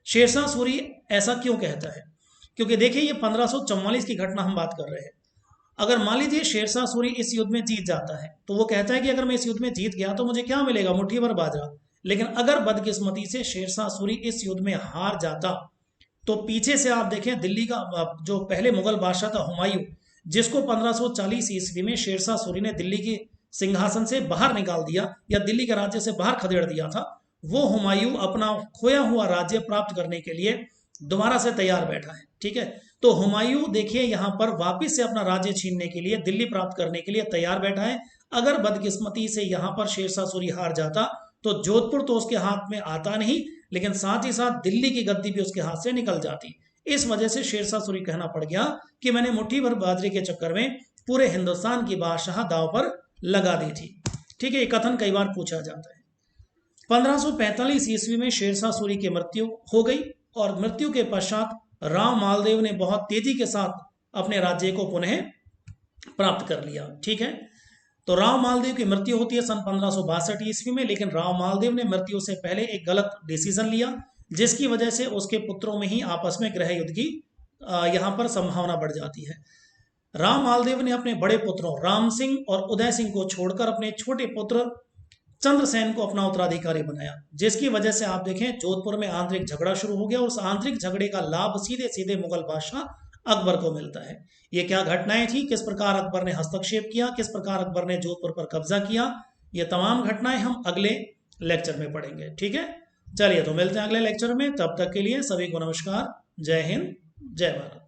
शेरशाह सूरी ऐसा क्यों कहता है? क्योंकि देखिए ये 1544 की घटना हम बात कर रहे हैं। अगर मान लीजिए शेरशाह सूरी इस युद्ध में जीत जाता है तो वो कहता है कि अगर मैं इस युद्ध में जीत गया तो मुझे क्या मिलेगा? मुट्ठी भर बाजरा। लेकिन अगर बदकिस्मती से शेरशाह सूरी इस युद्ध में हार जाता तो पीछे से आप देखें दिल्ली का जो पहले मुगल बादशाह था हुमायूं, जिसको 1540 ईस्वी में शेरशाह सूरी ने दिल्ली के सिंहासन से बाहर निकाल दिया या दिल्ली के राज्य से बाहर खदेड़ दिया था, वो हुमायूं अपना खोया हुआ राज्य प्राप्त करने के लिए दोबारा से तैयार बैठा है। ठीक है, तो हुमायूं देखिए यहाँ पर वापस से अपना राज्य छीनने के लिए, दिल्ली प्राप्त करने के लिए तैयार बैठा है। अगर बदकिस्मती से यहाँ पर शेरशाह सूरी हार जाता तो जोधपुर तो उसके हाथ में आता नहीं, लेकिन साथ ही साथ दिल्ली की गद्दी भी उसके हाथ से निकल जाती। इस वजह से शेरशाह सूरी कहना पड़ गया कि मैंने मुट्ठी भर बाजरे के चक्कर में पूरे हिंदुस्तान की बादशाह दांव पर लगा दी थी। ठीक है, ये कथन कई बार पूछा जाता है। 1545 ईस्वी में शेरशाह सूरी की मृत्यु हो गई और मृत्यु के पश्चात राव मालदेव ने बहुत तेजी के साथ अपने राज्य को पुनः प्राप्त कर लिया। ठीक है, तो राव मालदेव की मृत्यु होती है सन 1562 ईस्वी में, लेकिन राव मालदेव ने मृत्यु से पहले एक गलत डिसीजन लिया जिसकी वजह से उसके पुत्रों में ही आपस में गृह युद्ध की यहाँ पर संभावना बढ़ जाती है। राव मालदेव ने अपने बड़े पुत्रों राम सिंह और उदय सिंह को छोड़कर अपने छोटे पुत्र चंद्रसेन को अपना उत्तराधिकारी बनाया, जिसकी वजह से आप देखें जोधपुर में आंतरिक झगड़ा शुरू हो गया और उस आंतरिक झगड़े का लाभ सीधे सीधे मुगल बादशाह अकबर को मिलता है। ये क्या घटनाएं थी, किस प्रकार अकबर ने हस्तक्षेप किया, किस प्रकार अकबर ने जोधपुर पर कब्जा किया, ये तमाम घटनाएं हम अगले लेक्चर में पढ़ेंगे। ठीक है, चलिए तो मिलते हैं अगले लेक्चर में। तब तक के लिए सभी को नमस्कार, जय हिंद, जय भारत।